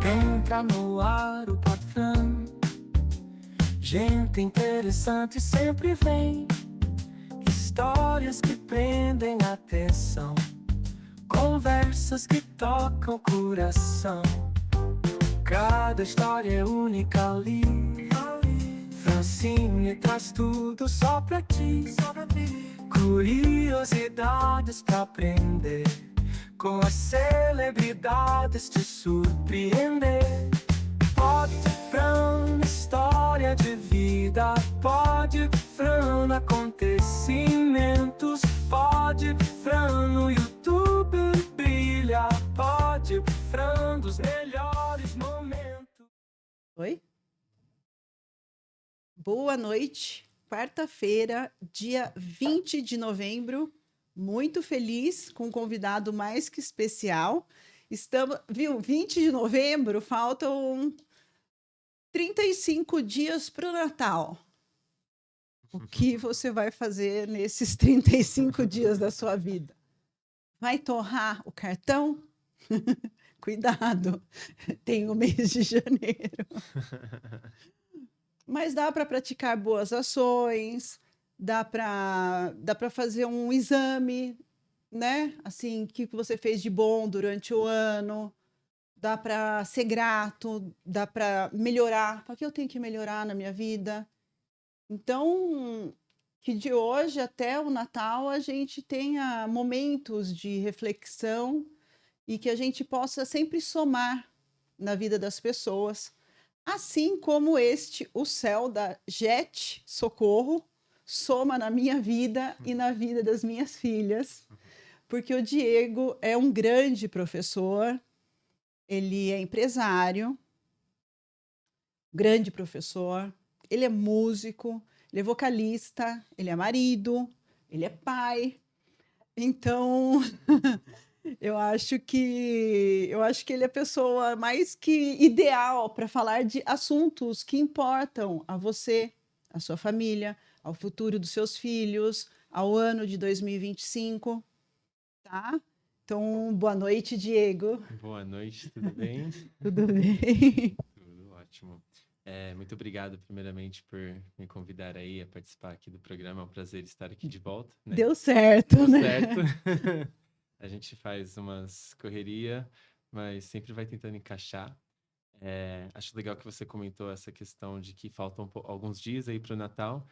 Entra no ar o Podfran. Gente interessante sempre vem. Histórias que prendem a atenção. Conversas que tocam o coração. Cada história é única ali. Francine traz tudo só pra ti. Curiosidades pra aprender. Com as celebridades te surpreender. Podfran, história de vida. Podfran, acontecimentos. Podfran, no YouTube brilha. Podfran, dos melhores momentos. Oi? Boa noite. Quarta-feira, dia 20 de novembro. Muito feliz com um convidado mais que especial. Estamos, viu? 20 de novembro, faltam 35 dias para o Natal. O que você vai fazer nesses 35 dias da sua vida? Vai torrar o cartão? Cuidado, tem o mês de janeiro. Mas dá para praticar boas ações, dá para fazer um exame, né? Assim, o que você fez de bom durante o ano. Dá para ser grato, dá para melhorar. O que eu tenho que melhorar na minha vida? Então, que de hoje até o Natal a gente tenha momentos de reflexão e que a gente possa sempre somar na vida das pessoas. Assim como o céu da JET Socorro, soma na minha vida e na vida das minhas filhas, porque o Diego é um grande professor, ele é empresário, grande professor, ele é músico, ele é vocalista, ele é marido, ele é pai. Então, eu acho que ele é a pessoa mais que ideal para falar de assuntos que importam a você, a sua família, ao futuro dos seus filhos, ao ano de 2025, tá? Então, boa noite, Diego. Boa noite, tudo bem? Tudo bem? Tudo ótimo. Muito obrigado, primeiramente, por me convidar aí a participar aqui do programa. É um prazer estar aqui de volta, né? Deu certo, Deu né? certo. A gente faz umas correria, mas sempre vai tentando encaixar. Acho legal que você comentou essa questão de que faltam alguns dias aí para o Natal.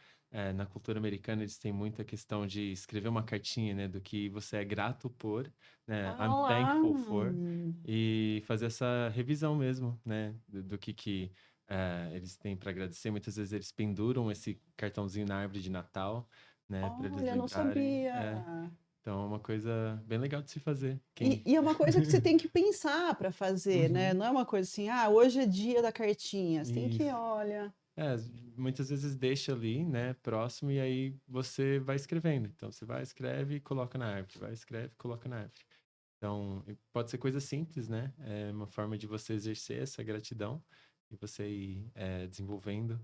Na cultura americana, eles têm muita questão de escrever uma cartinha, né, do que você é grato por, né, I'm thankful for, e fazer essa revisão mesmo, né, do que eles têm para agradecer. Muitas vezes eles penduram esse cartãozinho na árvore de Natal, né, para eles Olha, não lembrarem. sabia. Então, é uma coisa bem legal de se fazer. E é uma coisa que você tem que pensar para fazer, né? Uhum. Não é uma coisa assim, hoje é dia da cartinha. Você tem que, Isso. olha. Muitas vezes deixa ali, né, próximo, e aí você vai escrevendo. Então, você vai, escreve e coloca na árvore. Vai, escreve e coloca na árvore. Então, pode ser coisa simples, né? É uma forma de você exercer essa gratidão e você ir desenvolvendo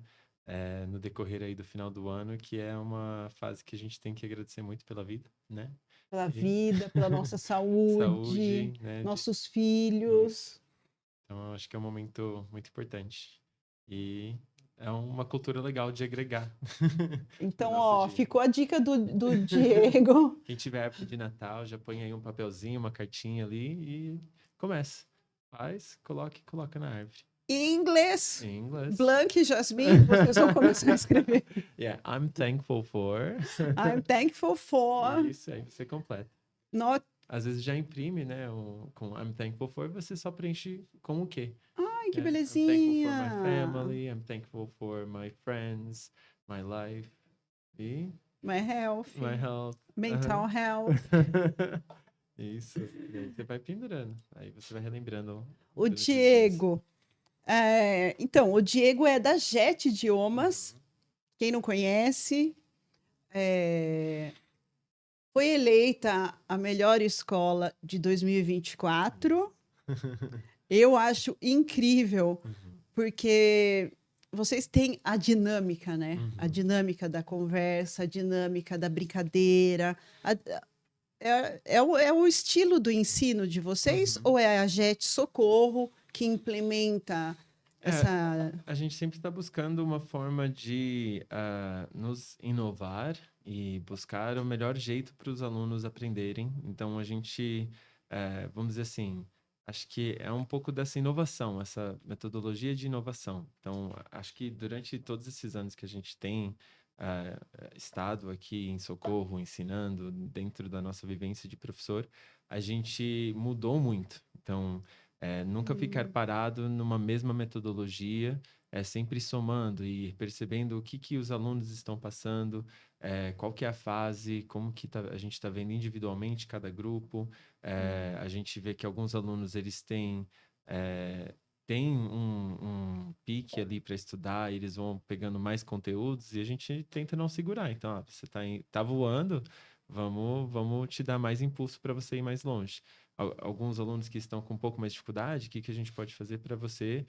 no decorrer aí do final do ano, que é uma fase que a gente tem que agradecer muito pela vida, né? Pela E vida, pela nossa saúde, saúde, né? nossos filhos. Isso. Então, eu acho que é um momento muito importante. E é uma cultura legal de agregar. Então, no nosso dia. ficou a dica do Diego. Quem tiver época de Natal, já põe aí um papelzinho, uma cartinha ali e começa. Faz, coloca na árvore. Em inglês. Em inglês. Blank e Jasmine, vocês vão começar a escrever. Yeah, I'm thankful for. I'm thankful for. Isso, aí você completa. Not... Às vezes já imprime, né? Com I'm thankful for, você só preenche com o quê? Ai, que I'm thankful belezinha. for my family, I'm thankful for my friends, my life e My health. my health. Mental health. Isso. E aí você vai pendurando. Aí você vai relembrando. O durante os dias. Diego. Então, o Diego é da JET Idiomas. Quem não conhece, foi eleita a melhor escola de 2024. Eu acho incrível, porque vocês têm a dinâmica, né? A dinâmica da conversa, a dinâmica da brincadeira. é o estilo do ensino de vocês Uhum. ou é a JET Socorro que implementa É, essa. a gente sempre está buscando uma forma de nos inovar e buscar o melhor jeito para os alunos aprenderem. Então, a gente, vamos dizer assim, acho que é um pouco dessa inovação, essa metodologia de inovação. Então, acho que durante todos esses anos que a gente tem estado aqui em Socorro, ensinando dentro da nossa vivência de professor, a gente mudou muito. Então, nunca ficar Hum, parado numa mesma metodologia, sempre somando e percebendo o que que os alunos estão passando, qual que é a fase, como que a gente está vendo individualmente cada grupo. A gente vê que alguns alunos eles eh, têm um pique ali para estudar, e eles vão pegando mais conteúdos e a gente tenta não segurar. Então, você tá voando, vamos te dar mais impulso para você ir mais longe. Alguns alunos que estão com um pouco mais de dificuldade, o que que a gente pode fazer para você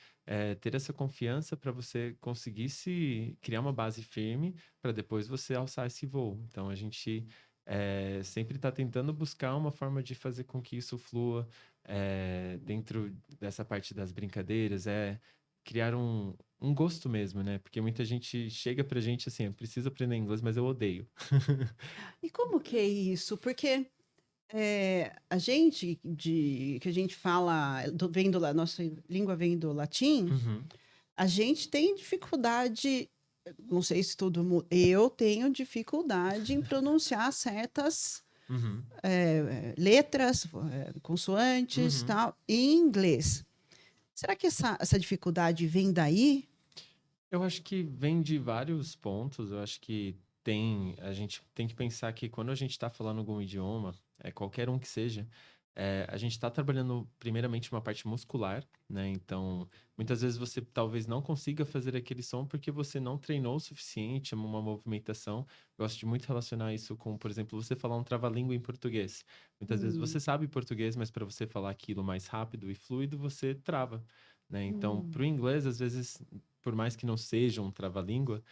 ter essa confiança, para você conseguir se criar uma base firme, para depois você alçar esse voo. Então, a gente sempre está tentando buscar uma forma de fazer com que isso flua dentro dessa parte das brincadeiras, criar um gosto mesmo, né? Porque muita gente chega pra gente assim, eu preciso aprender inglês, mas eu odeio. E como que é isso? Porque a gente que a gente fala, vem do, nossa língua vem do latim, Uhum, a gente tem dificuldade, não sei se todo mundo, eu tenho dificuldade em pronunciar certas uhum, letras, consoantes, uhum. tal, em inglês. Será que essa dificuldade vem daí? Eu acho que vem de vários pontos. Eu acho que a gente tem que pensar que quando a gente está falando algum idioma, qualquer um que seja, a gente está trabalhando primeiramente uma parte muscular, né? Então, muitas vezes você talvez não consiga fazer aquele som porque você não treinou o suficiente, uma movimentação. Gosto de muito relacionar isso com, por exemplo, você falar um trava-língua em português. Muitas vezes Hum, você sabe português, mas para você falar aquilo mais rápido e fluido, você trava. Né? Então, para o hum, inglês, às vezes por mais que não seja um trava-língua,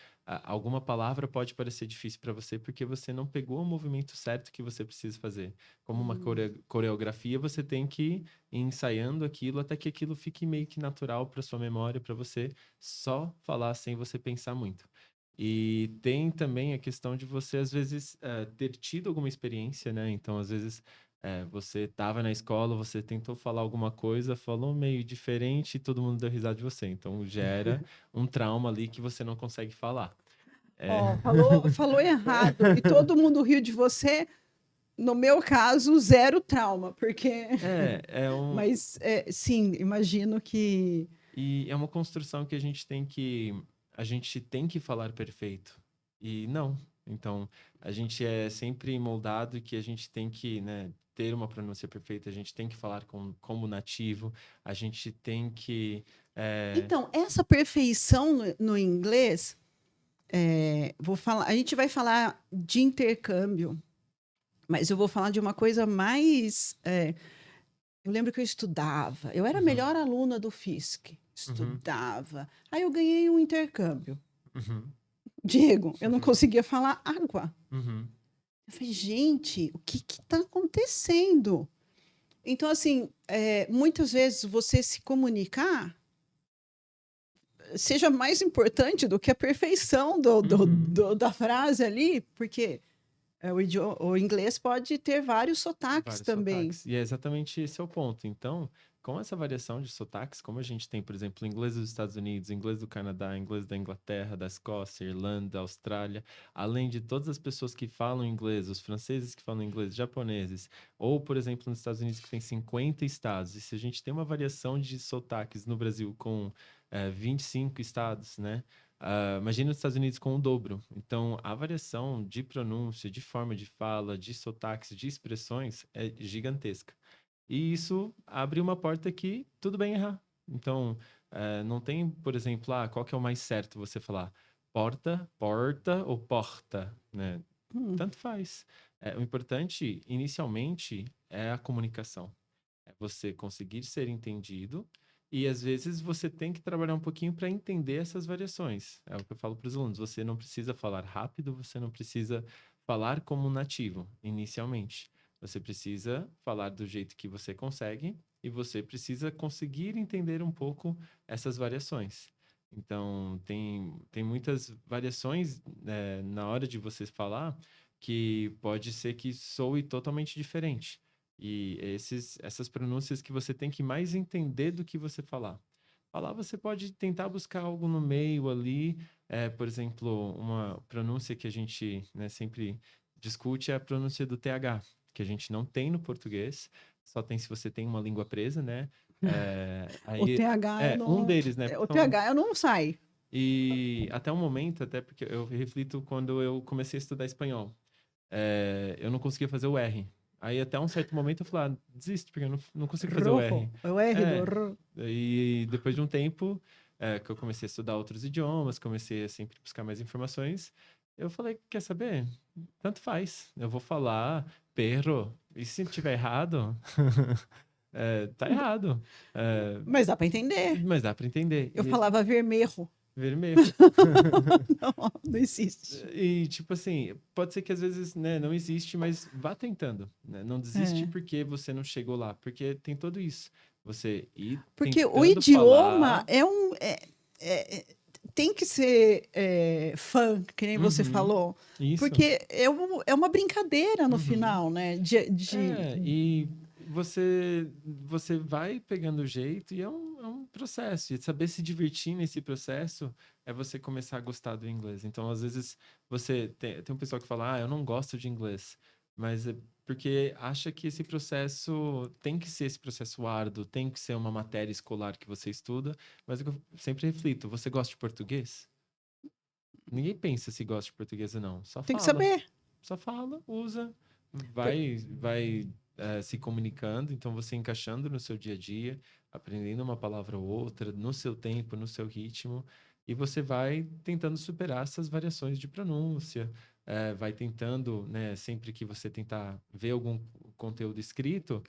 alguma palavra pode parecer difícil para você porque você não pegou o movimento certo que você precisa fazer. Como uma hum, coreografia, você tem que ir ensaiando aquilo até que aquilo fique meio que natural para sua memória, para você só falar sem você pensar muito. E tem também a questão de você, às vezes, ter tido alguma experiência, né? Então, às vezes, você estava na escola, você tentou falar alguma coisa, falou meio diferente e todo mundo deu risada de você. Então, gera um trauma ali que você não consegue falar. É. Ó, falou errado e todo mundo riu de você. No meu caso, zero trauma, porque. É um, Mas sim, imagino que. e é uma construção que a gente tem que falar perfeito. E não. Então, a gente é sempre moldado que a gente tem que, né, ter uma pronúncia perfeita, a gente tem que falar como nativo, a gente tem que. é, Então, essa perfeição no inglês, vou falar, a gente vai falar de intercâmbio, mas eu vou falar de uma coisa mais. Eu lembro que eu estudava, eu era a uhum, melhor aluna do FISC, uhum, estudava. Aí eu ganhei um intercâmbio. uhum, Diego, eu não uhum, conseguia falar água. uhum, Eu falei, gente, o que está acontecendo? Então, assim, muitas vezes você se comunicar seja mais importante do que a perfeição uhum. da frase ali, porque o inglês pode ter vários sotaques Vários também. sotaques. E é exatamente esse é o ponto. Então, com essa variação de sotaques, como a gente tem, por exemplo, inglês dos Estados Unidos, inglês do Canadá, inglês da Inglaterra, da Escócia, Irlanda, Austrália, além de todas as pessoas que falam inglês, os franceses que falam inglês, japoneses, ou, por exemplo, nos Estados Unidos que tem 50 estados, e se a gente tem uma variação de sotaques no Brasil com 25 estados, né? Imagina os Estados Unidos com o dobro. Então, a variação de pronúncia, de forma de fala, de sotaques, de expressões é gigantesca. E isso abre uma porta que tudo bem errar. Então, não tem, por exemplo, qual que é o mais certo você falar porta, porta ou porta, né? Hum, Tanto faz. O importante, inicialmente, é a comunicação. É você conseguir ser entendido e às vezes você tem que trabalhar um pouquinho para entender essas variações. É o que eu falo para os alunos. Você não precisa falar rápido, você não precisa falar como um nativo, inicialmente. Você precisa falar do jeito que você consegue e você precisa conseguir entender um pouco essas variações. Então, tem muitas variações, na hora de você falar que pode ser que soe totalmente diferente. E essas pronúncias que você tem que mais entender do que você falar. Falar, você pode tentar buscar algo no meio ali. Por exemplo, uma pronúncia que a gente, né, sempre discute é a pronúncia do TH, que a gente não tem no português, só tem se você tem uma língua presa, né? O Aí, TH eu um não. deles, né? O TH eu não sai. E até o momento, até porque eu reflito quando eu comecei a estudar espanhol, eu não conseguia fazer o R. Aí até um certo momento eu falei, desisto, porque eu não consigo fazer o R. Rojo. É o R do É, R. e depois de um tempo que eu comecei a estudar outros idiomas, comecei a sempre buscar mais informações, eu falei, quer saber? Tanto faz, eu vou falar perro, e se tiver errado, tá errado. Mas dá para entender. Mas dá para entender. Eu falava vermelho. Vermelho. Não, não existe. E, tipo assim, pode ser que às vezes, né, não existe, mas vá tentando, né? Não desiste É. porque você não chegou lá, porque tem tudo isso. Você ir Porque o tentando idioma falar. tem que ser fã, que nem você Uhum, falou, isso. porque é uma brincadeira no Uhum. final, né? E você vai pegando o jeito e é um processo. E saber se divertir nesse processo é você começar a gostar do inglês. Então, às vezes, você tem um pessoal que fala, eu não gosto de inglês. Mas é porque acha que esse processo tem que ser esse processo árduo, tem que ser uma matéria escolar que você estuda. Mas é o que eu sempre reflito, você gosta de português? Ninguém pensa se gosta de português ou não. Só Tem que fala. saber. Só fala, usa, Por- vai se comunicando, então você encaixando no seu dia a dia, aprendendo uma palavra ou outra, no seu tempo, no seu ritmo, e você vai tentando superar essas variações de pronúncia, vai tentando, né, sempre que você tentar ver algum conteúdo escrito,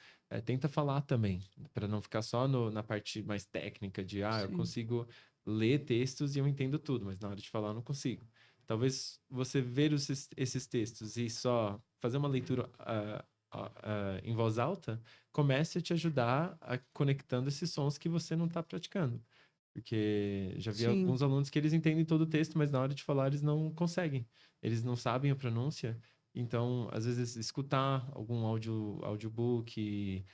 tenta falar também, para não ficar só na parte mais técnica de, eu Sim. consigo ler textos e eu entendo tudo, mas na hora de falar eu não consigo. Talvez você ver esses textos e só fazer uma leitura em voz alta comece a te ajudar a conectando esses sons que você não está praticando. Porque já vi Sim. alguns alunos que eles entendem todo o texto, mas na hora de falar eles não conseguem. Eles não sabem a pronúncia. Então, às vezes, escutar algum audiobook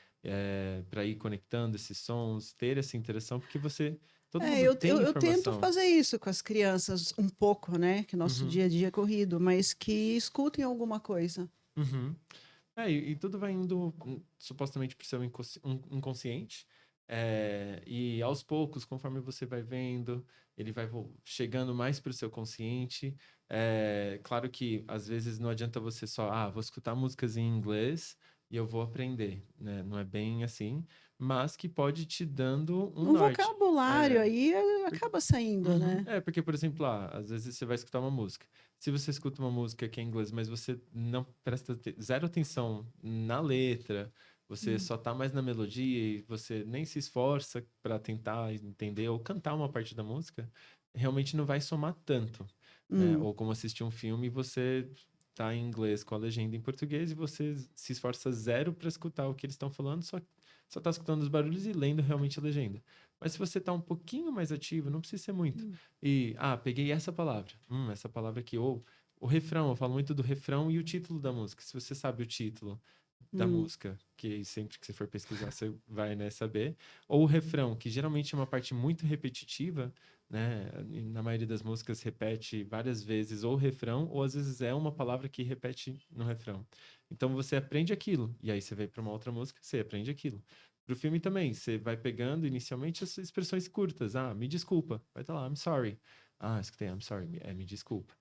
para ir conectando esses sons, ter essa interação, porque todo mundo tem Eu tento informação. fazer isso com as crianças um pouco, né? Que nosso Uhum. dia a dia é corrido, mas que escutem alguma coisa. Uhum. E tudo vai indo supostamente para o seu inconsciente. E aos poucos, conforme você vai vendo, ele vai chegando mais para o seu consciente. Claro que às vezes não adianta você só, vou escutar músicas em inglês e eu vou aprender, né? Não é bem assim, mas que pode te dando um Um norte. vocabulário É, aí acaba saindo, Uhum. né? Porque, por exemplo, às vezes você vai escutar uma música. Se você escuta uma música que é em inglês, mas você não presta zero atenção na letra, você Hum. só tá mais na melodia e você nem se esforça para tentar entender ou cantar uma parte da música, realmente não vai somar tanto, né? Hum. Ou como assistir um filme e você tá em inglês com a legenda em português e você se esforça zero para escutar o que eles estão falando, só tá escutando os barulhos e lendo realmente a legenda. Mas se você está um pouquinho mais ativo, não precisa ser muito. E, peguei essa palavra. Essa palavra aqui. Ou o refrão, eu falo muito do refrão e o título da música. Se você sabe o título da Hum. música, que sempre que você for pesquisar, você vai, né, saber. Ou o refrão, que geralmente é uma parte muito repetitiva, né? E na maioria das músicas repete várias vezes ou o refrão, ou às vezes é uma palavra que repete no refrão. Então você aprende aquilo, e aí você vai para uma outra música, você aprende aquilo. Pro filme também, você vai pegando inicialmente as expressões curtas. Me desculpa. Vai estar lá, I'm sorry. Escutei, I'm sorry. Me desculpa.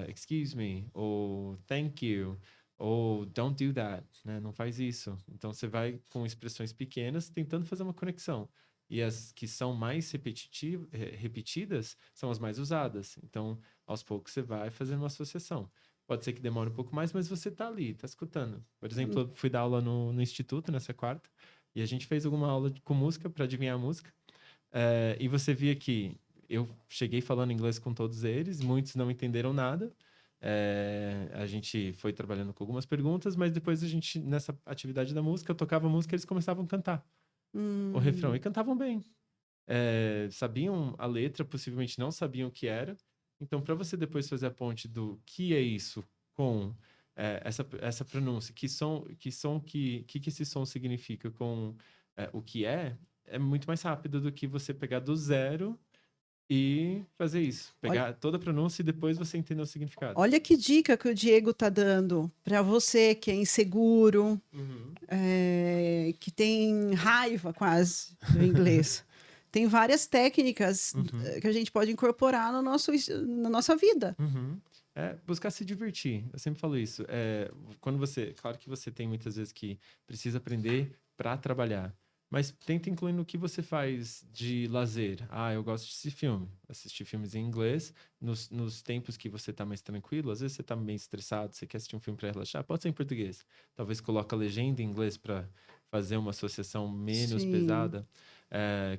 Excuse me. Ou thank you. Ou don't do that. Né? Não faz isso. Então você vai com expressões pequenas tentando fazer uma conexão. E as que são mais repetidas são as mais usadas. Então, aos poucos, você vai fazendo uma associação. Pode ser que demore um pouco mais, mas você tá ali, tá escutando. Por exemplo, eu fui dar aula no instituto nessa quarta. E a gente fez alguma aula com música para adivinhar a música. E você via que eu cheguei falando inglês com todos eles, muitos não entenderam nada, A gente foi trabalhando com algumas perguntas, mas depois a gente, nessa atividade da música, eu tocava música e eles começavam a cantar o refrão e Hum. cantavam bem. Sabiam a letra, possivelmente não sabiam o que era. Então, para você depois fazer a ponte do que é isso com essa pronúncia, que esse som significa com o que é muito mais rápido do que você pegar do zero e fazer isso. Olha, Pegar toda a pronúncia e depois você entender o significado. olha que dica que o Diego tá dando para você que é inseguro, Uhum. que tem raiva quase do inglês. Tem várias técnicas Uhum. que a gente pode incorporar no na nossa vida. Uhum. Buscar se divertir. Eu sempre falo isso. Claro que você tem muitas vezes que precisa aprender para trabalhar, mas tenta incluir no que você faz de lazer. Eu gosto de assistir filmes em inglês, nos tempos que você tá mais tranquilo. Às vezes você tá meio estressado, você quer assistir um filme para relaxar, pode ser em português. Talvez coloque a legenda em inglês para fazer uma associação menos Sim. pesada.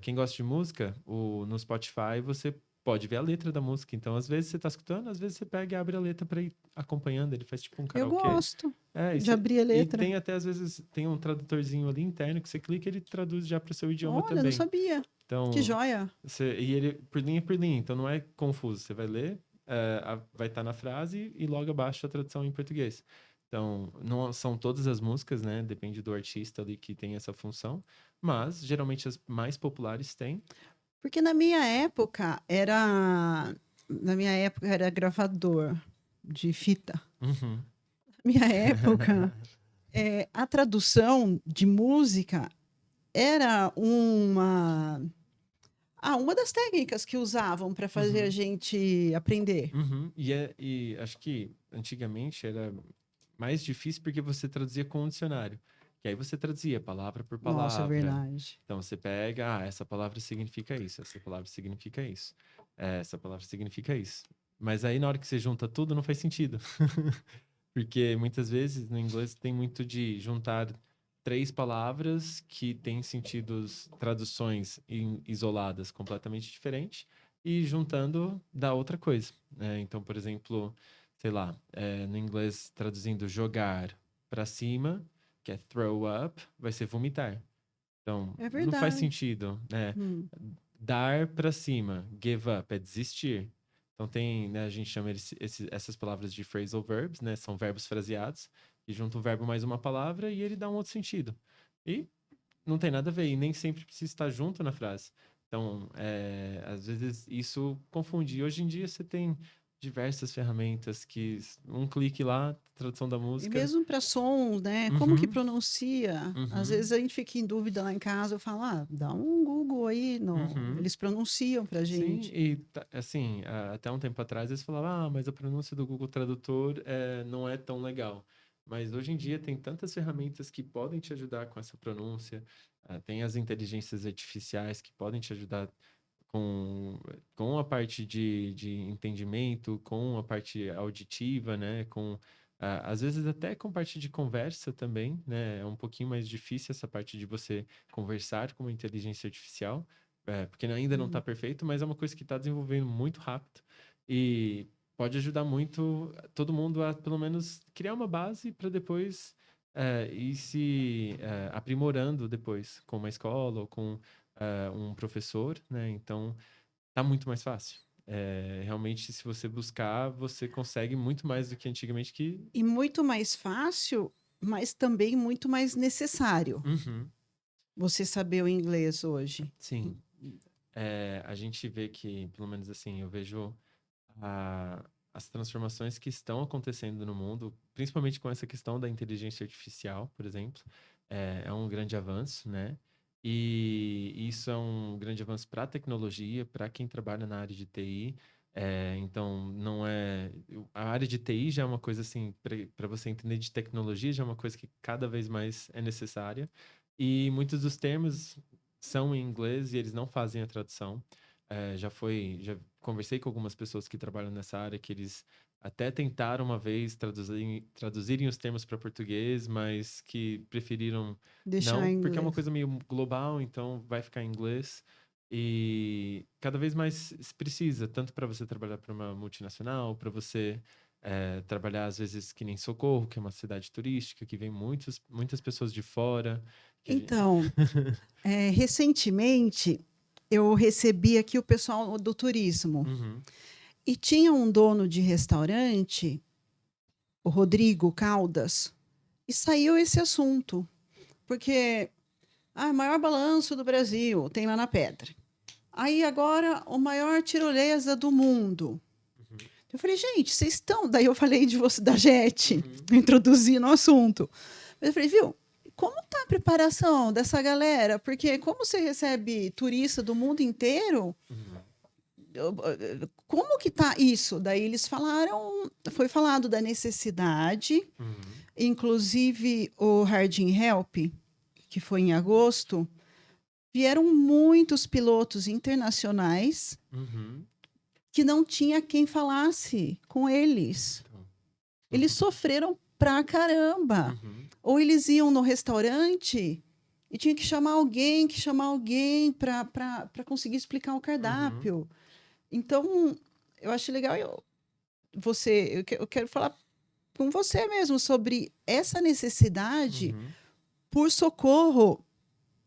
Quem gosta de música, no Spotify você pode ver a letra da música. Então, às vezes você tá escutando, às vezes você pega e abre a letra para ir acompanhando. Ele faz tipo um Eu karaokê. gosto É, e, de você- abrir a e letra. tem até, às vezes, tem um tradutorzinho ali interno que você clica e ele traduz já para o seu idioma Olha, não também. sabia. Que Então, joia. e ele por linha, então não é confuso. Você vai ler, vai estar na frase e logo abaixo a tradução em português. Então, não são todas as músicas, né? Depende do artista ali que tem essa função. Mas, geralmente, as mais populares têm. Porque na minha época era gravador de fita. Uhum. Na minha época, a tradução de música era uma das técnicas que usavam para fazer a Uhum. gente aprender. Uhum. E acho que antigamente era mais difícil porque você traduzia com um dicionário. Que aí você traduzia palavra por Nossa, é palavra. verdade. Então você pega, essa palavra significa isso, essa palavra significa isso, essa palavra significa isso. Mas aí na hora que você junta tudo, não faz sentido. Porque muitas vezes no inglês tem muito de juntar três palavras que têm sentidos, traduções isoladas completamente diferentes e juntando dá outra coisa, né? Então, por exemplo, sei lá, no inglês traduzindo jogar para cima, que é throw up, vai ser vomitar. Então, É não faz verdade. sentido, né? Hum. Dar para cima, give up, é desistir. Então tem, né, a gente chama essas palavras de phrasal verbs, né? São verbos fraseados, e junta o verbo mais uma palavra e ele dá um outro sentido. E não tem nada a ver, e nem sempre precisa estar junto na frase. Então, às vezes isso confunde. E hoje em dia você tem diversas ferramentas que um clique lá, tradução da E música. mesmo para som, né? Como que Uhum, pronuncia? Às uhum, vezes a gente fica em dúvida lá em casa, eu falo, dá um Google aí, no... uhum. eles pronunciam pra Sim, gente. e assim, até um tempo atrás eles falavam, mas a pronúncia do Google Tradutor não é tão legal. Mas hoje em dia tem tantas ferramentas que podem te ajudar com essa pronúncia, tem as inteligências artificiais que podem te ajudar com a parte de entendimento, com a parte auditiva, né? Às vezes até com parte de conversa também, né? É um pouquinho mais difícil essa parte de você conversar com uma inteligência artificial, porque ainda não está Hum. perfeito, mas é uma coisa que está desenvolvendo muito rápido e pode ajudar muito todo mundo a, pelo menos, criar uma base para depois ir se aprimorando depois com uma escola ou com um professor, né? Então, tá muito mais fácil. Realmente, se você buscar, você consegue muito mais do que antigamente que... E muito mais fácil, mas também muito mais necessário Uhum, você saber o inglês hoje. sim. A gente vê que, pelo menos assim, eu vejo a- as transformações que estão acontecendo no mundo, principalmente com essa questão da inteligência artificial, por exemplo, é um grande avanço, né? E isso é um grande avanço para a tecnologia, para quem trabalha na área de TI. Então, não é. A área de TI já é uma coisa assim, para você entender de tecnologia, já é uma coisa que cada vez mais é necessária. E muitos dos termos são em inglês e eles não fazem a tradução. Já conversei com algumas pessoas que trabalham nessa área que eles até tentaram uma vez traduzirem os termos para português, mas que preferiram Deixar não, em porque é uma inglês. coisa meio global, então vai ficar em inglês. E cada vez mais se precisa, tanto para você trabalhar para uma multinacional, para você trabalhar às vezes que nem Socorro, que é uma cidade turística, que vem muitas pessoas de fora. que a gente- Então, recentemente eu recebi aqui o pessoal do turismo Uhum, e tinha um dono de restaurante, o Rodrigo Caldas, e saiu esse assunto, porque o maior balanço do Brasil tem lá na Pedra. Aí agora o maior tirolesa do mundo. uhum, Eu falei, gente, vocês estão. Daí eu falei de você da JET, uhum, introduzi no assunto. Mas eu falei, viu, como tá a preparação dessa galera? Porque como você recebe turista do mundo inteiro, uhum, como que tá isso? Daí eles falaram, foi falado da necessidade, uhum, inclusive o Hardin Help, que foi em agosto, vieram muitos pilotos internacionais uhum. que não tinha quem falasse com eles. Então, Eles uhum, sofreram pra caramba. uhum, Ou eles iam no restaurante e tinha que chamar alguém para conseguir explicar o uhum, cardápio. Então, eu acho legal eu quero falar com você mesmo sobre essa necessidade uhum, por Socorro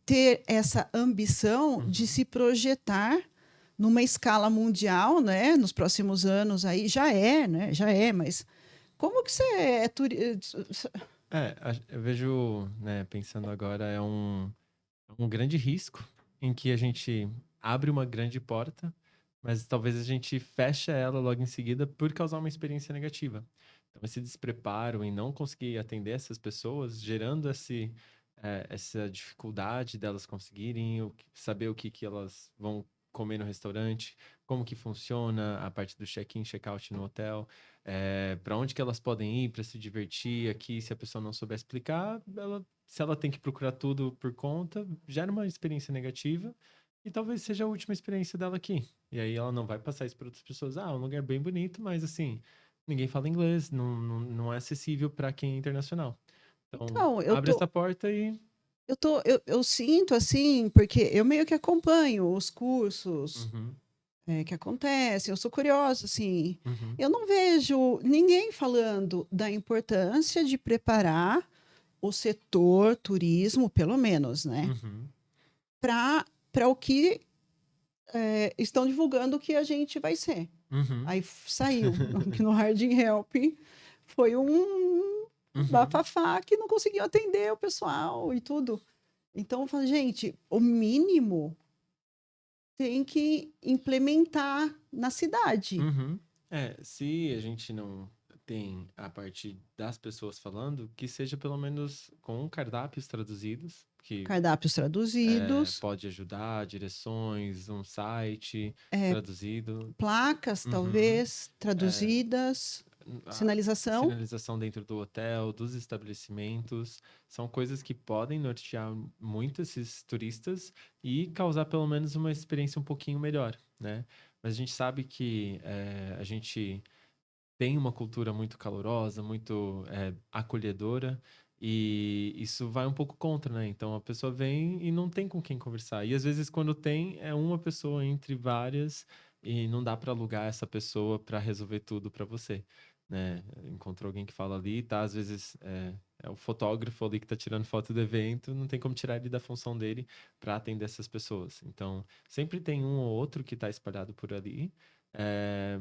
ter essa ambição de uhum. se projetar numa escala mundial, né? Nos próximos anos aí já é, né? Já é, mas como que você Eu vejo, né, pensando agora, é um grande risco em que a gente abre uma grande porta, mas talvez a gente feche ela logo em seguida por causar uma experiência negativa. Então, esse despreparo em não conseguir atender essas pessoas, gerando essa dificuldade delas conseguirem saber o que elas vão comer no restaurante, como que funciona a parte do check-in, check-out no hotel, para onde que elas podem ir para se divertir aqui, se a pessoa não souber explicar, se ela tem que procurar tudo por conta, gera uma experiência negativa e talvez seja a última experiência dela aqui. E aí ela não vai passar isso para outras pessoas. Ah, é um lugar bem bonito, mas assim, ninguém fala inglês, não é acessível para quem é internacional. Então, Então, abre essa porta e. eu sinto assim, porque eu meio que acompanho os cursos Uhum, que acontecem, eu sou curiosa, assim. uhum, Eu não vejo ninguém falando da importância de preparar o setor turismo, pelo menos, né? uhum, Para o que estão divulgando que a gente vai ser. uhum, Aí saiu que no Harding Help foi um uhum, bafafá que não conseguiu atender o pessoal e tudo. Então, eu falo, gente, o mínimo tem que implementar na cidade. uhum. Se a gente não tem a parte das pessoas falando, que seja pelo menos com cardápios traduzidos, que Cardápios traduzidos, pode ajudar, direções, um site traduzido. placas, Uhum. talvez, É, traduzidas, a sinalização. sinalização dentro do hotel, dos estabelecimentos, são coisas que podem nortear muito esses turistas e causar pelo menos uma experiência um pouquinho melhor, né? Mas a gente sabe que a gente tem uma cultura muito calorosa, muito acolhedora, e isso vai um pouco contra, né? Então a pessoa vem e não tem com quem conversar. E às vezes, quando tem, é uma pessoa entre várias, e não dá para alugar essa pessoa para resolver tudo para você. Né? Encontrou alguém que fala ali, tá? Às vezes é o fotógrafo ali que tá tirando foto do evento, não tem como tirar ele da função dele para atender essas pessoas. Então, sempre tem um ou outro que tá espalhado por ali,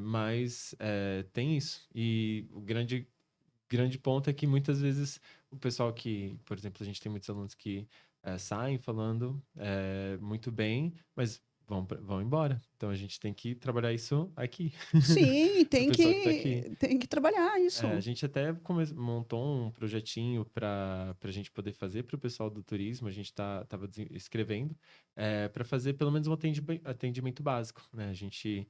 mas tem isso. E o grande ponto é que muitas vezes o pessoal que, por exemplo, a gente tem muitos alunos que saem falando muito bem, mas vão embora. Então a gente tem que trabalhar isso aqui. Sim, O pessoal que está aqui. tem que trabalhar A isso. gente até montou um projetinho para a gente poder fazer para o pessoal do turismo. A gente estava escrevendo para fazer pelo menos um atendimento básico, né? A gente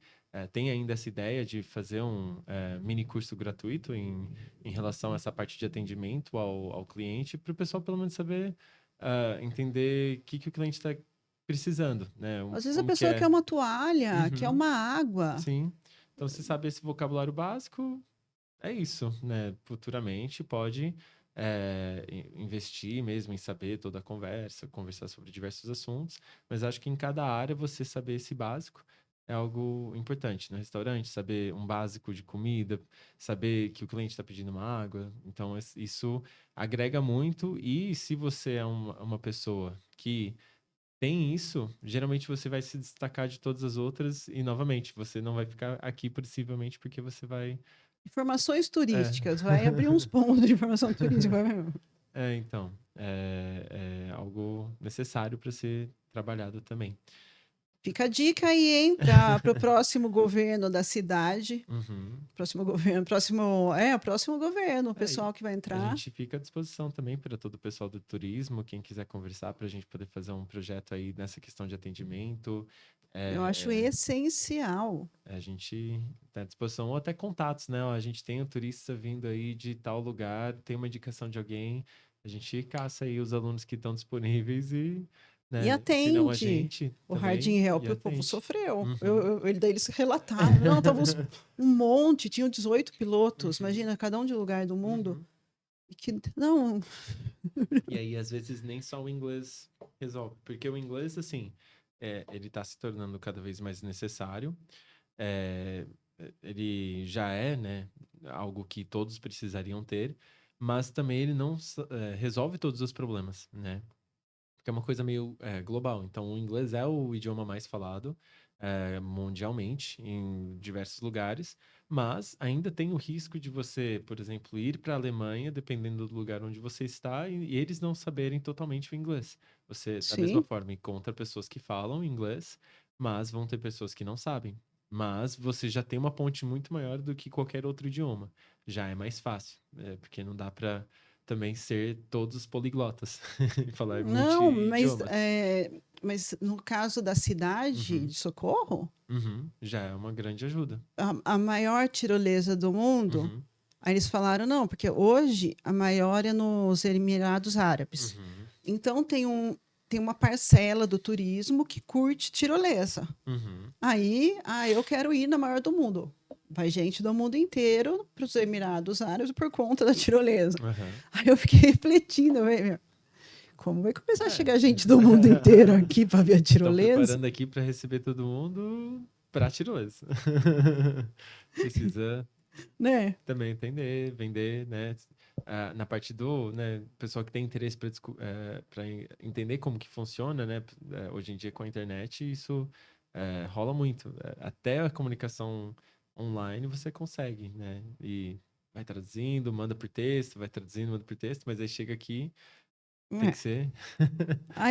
tem ainda essa ideia de fazer um mini curso gratuito em relação a essa parte de atendimento ao cliente, para o pessoal pelo menos saber entender o que o cliente está precisando, né? Às vezes a Como que pessoa quer é. uma toalha, quer Uhum, uma água. sim. Então, se saber esse vocabulário básico, é isso, né? Futuramente pode investir mesmo em saber toda a conversa, conversar sobre diversos assuntos, mas acho que em cada área você saber esse básico é algo importante no restaurante, saber um básico de comida, saber que o cliente está pedindo uma água. Então, isso agrega muito. E se você é uma pessoa que tem isso, geralmente você vai se destacar de todas as outras e, novamente, você não vai ficar aqui possivelmente porque você vai. Informações É. turísticas, vai abrir uns pontos de informação turística. Então, é algo necessário para ser trabalhado também. Fica a dica aí, hein, para o próximo governo da cidade. Uhum. Próximo governo, próximo governo, o É, e pessoal que vai a entrar. gente fica à disposição também para todo o pessoal do turismo, quem quiser conversar, para a gente poder fazer um projeto aí nessa questão de atendimento. Eu acho É, essencial. a gente está à disposição, ou até contatos, né? Ó, a gente tem um turista vindo aí de tal lugar, tem uma indicação de alguém, a gente caça aí os alunos que estão disponíveis e, E né, se não a atende. gente O também, Hardin e Help, o povo atende. sofreu. Uhum. Daí eles relataram. Não, tava um monte, tinham 18 pilotos, Uhum. imagina, cada um de lugar do mundo. Uhum. E que, não, E aí, às vezes, nem só o inglês resolve. Porque o inglês, assim, ele está se tornando cada vez mais necessário. É, ele já é, né, algo que todos precisariam ter, mas também ele não resolve todos os problemas, né? Porque é uma coisa meio global. Então, o inglês é o idioma mais falado mundialmente, em diversos lugares, mas ainda tem o risco de você, por exemplo, ir para a Alemanha, dependendo do lugar onde você está, e eles não saberem totalmente o inglês. Você, da mesma sim. forma, encontra pessoas que falam inglês, mas vão ter pessoas que não sabem. Mas você já tem uma ponte muito maior do que qualquer outro idioma. Já é mais fácil, porque não dá para também ser todos poliglotas e falar Não, multi-idiomas. mas no caso da cidade Uhum, de Socorro, uhum, já é uma grande ajuda. a maior tirolesa do mundo, Uhum, aí eles falaram, não, porque hoje a maior é nos Emirados Árabes. uhum, Então tem uma parcela do turismo que curte tirolesa. uhum, Aí, eu quero ir na maior do mundo. Vai gente do mundo inteiro para os Emirados Árabes por conta da tirolesa. aham. Aí eu fiquei refletindo, meu, como vai começar a É. chegar gente do mundo inteiro aqui para ver a Estão tirolesa? preparando aqui para receber todo mundo para tirolesa. Precisa Né? também entender, vender, né? Na parte do, né, pessoal que tem interesse para entender como que funciona, né? Hoje em dia com a internet, isso rola muito. Até a comunicação online você consegue, né? E vai traduzindo, manda por texto, vai traduzindo, manda por texto, mas aí chega aqui, tem É. que ser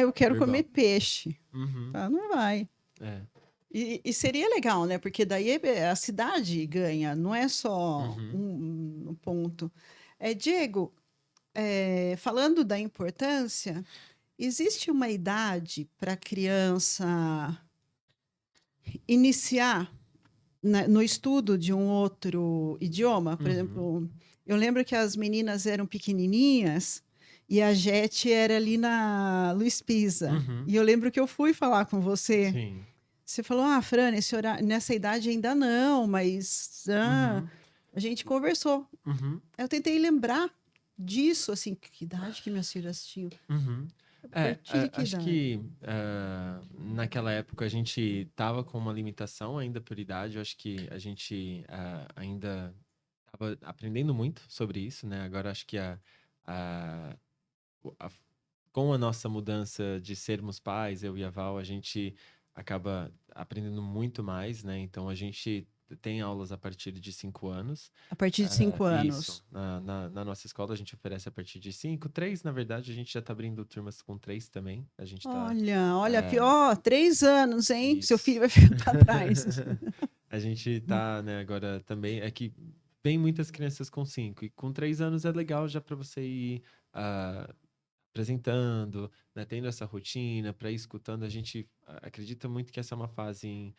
Eu quero comer verbal. peixe. Uhum, Ah, não vai. é. E seria legal, né? Porque daí a cidade ganha, não é só Uhum, um ponto. Diego, falando da importância, existe uma idade para a criança iniciar no estudo de um outro idioma? Por uhum, exemplo, eu lembro que as meninas eram pequenininhas e a Jete era ali na Luiz Pisa. uhum, E eu lembro que eu fui falar com você. sim. Você falou, Fran, nessa idade ainda não, mas Uhum, a gente conversou. uhum. Eu tentei lembrar disso, assim, que idade que minhas filhas tinham? Uhum. A partir de que Acho idade? que naquela época a gente tava com uma limitação ainda por idade. Eu acho que a gente ainda estava aprendendo muito sobre isso, né? Agora acho que a- a- com a nossa mudança de sermos pais, eu e a Val, a gente acaba aprendendo muito mais, né? Então a gente tem aulas a partir de 5 anos. A partir de 5 anos. Isso. Na nossa escola a gente oferece a partir de 5, 3, na verdade, a gente já está abrindo turmas com 3 também. A gente está. Olha, ó, 3 anos, hein? Seu filho Isso. vai ficar para trás. A gente está, né, agora também. É que vem muitas crianças com 5, e com 3 anos é legal já para você ir ah, apresentando, né, tendo essa rotina, para ir escutando. A gente acredita muito que essa é uma fase em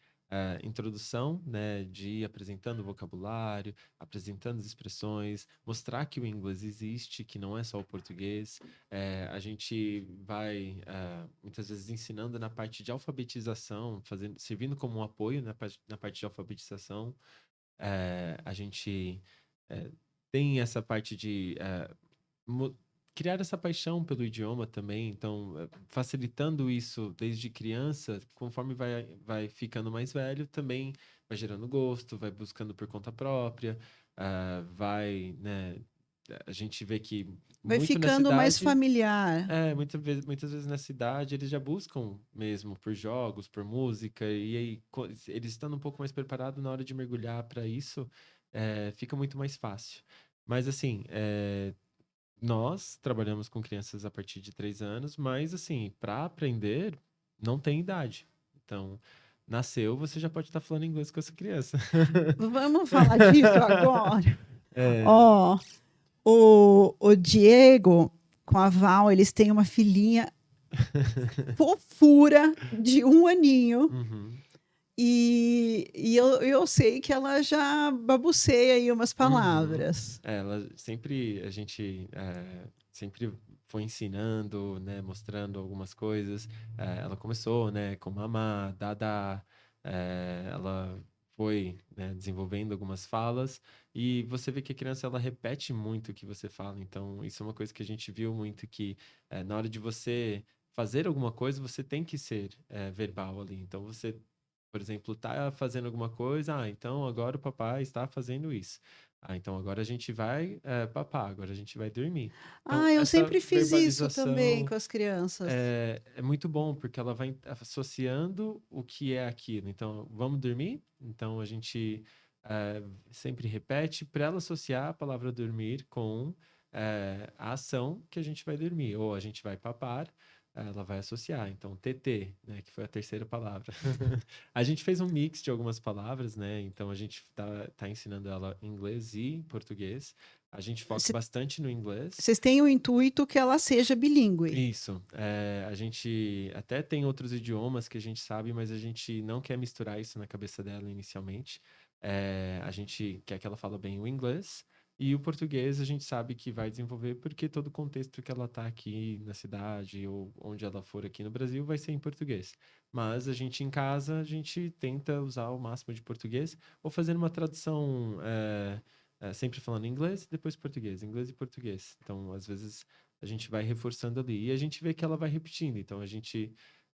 introdução, né, de ir apresentando o vocabulário, apresentando as expressões, mostrar que o inglês existe, que não é só o português. A gente vai muitas vezes ensinando na parte de alfabetização, servindo como um apoio na parte de alfabetização. A gente tem essa parte de criar essa paixão pelo idioma também. Então, facilitando isso desde criança, conforme vai ficando mais velho, também vai gerando gosto, vai buscando por conta própria, né? A gente vê que Vai muito na ficando mais cidade. familiar. Muitas vezes na cidade eles já buscam mesmo por jogos, por música, e aí eles estando um pouco mais preparados na hora de mergulhar para isso, fica muito mais fácil. Mas assim, nós trabalhamos com crianças a partir de 3 anos, mas assim, para aprender, não tem idade. Então, nasceu, você já pode estar falando inglês com essa criança. Vamos falar disso agora. É. Ó, o Diego com a Val, eles têm uma filhinha fofura de 1 aninho. Uhum. E eu sei que ela já babuceia aí umas Uhum. palavras. A gente sempre foi ensinando, né, mostrando algumas coisas. Ela começou, né, com mamá, dada, ela foi, né, desenvolvendo algumas falas e você vê que a criança ela repete muito o que você fala. Então, isso é uma coisa que a gente viu muito que na hora de você fazer alguma coisa, você tem que ser verbal ali. Então, você por exemplo, tá fazendo alguma coisa, então agora o papai está fazendo isso. Então agora a gente vai papar, agora a gente vai dormir. Então, Ah, eu essa sempre fiz isso também verbalização com as crianças. é muito bom, porque ela vai associando o que é aquilo. Então, vamos dormir? Então, a gente sempre repete para ela associar a palavra dormir com a ação que a gente vai dormir. Ou a gente vai papar, ela vai associar. Então, TT, né, que foi a terceira palavra. A gente fez um mix de algumas palavras, né? Então, a gente tá ensinando ela inglês e português. A gente foca bastante no inglês. Vocês têm o intuito que ela seja bilíngue. Isso. A gente até tem outros idiomas que a gente sabe, mas a gente não quer misturar isso na cabeça dela inicialmente. A gente quer que ela fale bem o inglês e o português a gente sabe que vai desenvolver porque todo o contexto que ela está aqui na cidade ou onde ela for aqui no Brasil vai ser em português. Mas a gente em casa, a gente tenta usar o máximo de português ou fazer uma tradução, sempre falando inglês, depois português, inglês e português. Então, às vezes a gente vai reforçando ali. E a gente vê que ela vai repetindo. Então,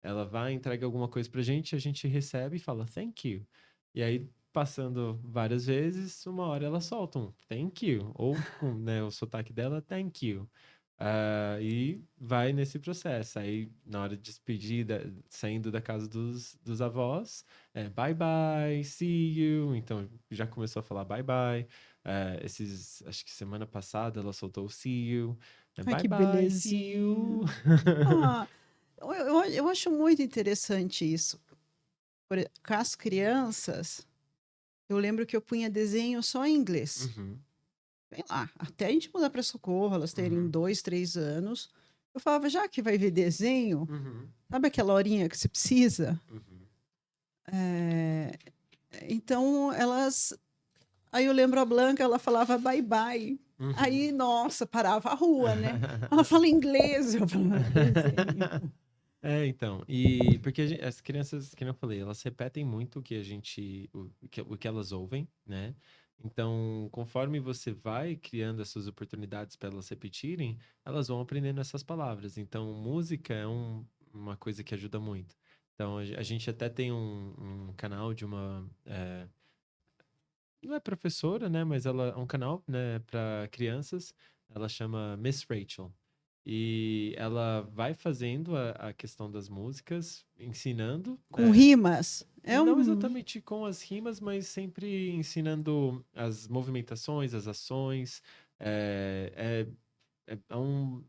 ela vai, entrega alguma coisa pra gente, a gente recebe e fala, thank you. E aí, passando várias vezes, uma hora ela solta um thank you. Ou com, né, o sotaque dela, thank you. E vai nesse processo. Aí, na hora de despedir, saindo da casa dos avós, bye bye, see you. Então, já começou a falar bye bye. Acho que semana passada ela soltou o see you. Ai, Bye que bye, see you. belezinha. Ah, eu acho muito interessante isso. Com as crianças, eu lembro que eu punha desenho só em inglês. Uhum, Sei lá, até a gente mudar para Socorro, elas terem uhum, 2, 3 anos. Eu falava, já que vai ver desenho, uhum, sabe aquela horinha que você precisa? uhum, É, então, elas. Aí eu lembro a Blanca, ela falava bye bye. uhum. Aí, nossa, parava a rua, né? Ela fala inglês, eu falava desenho. Então, e porque as crianças, que nem eu falei, elas repetem muito o que elas ouvem, né? Então, conforme você vai criando essas oportunidades para elas repetirem, elas vão aprendendo essas palavras. Então, música é uma coisa que ajuda muito. Então, a gente até tem um canal de uma, não é professora, né? Mas ela é um canal, né, para crianças. Ela chama Miss Rachel. E ela vai fazendo a questão das músicas, ensinando, Com rimas. É não um. exatamente com as rimas, mas sempre ensinando as movimentações, as ações. É, é um,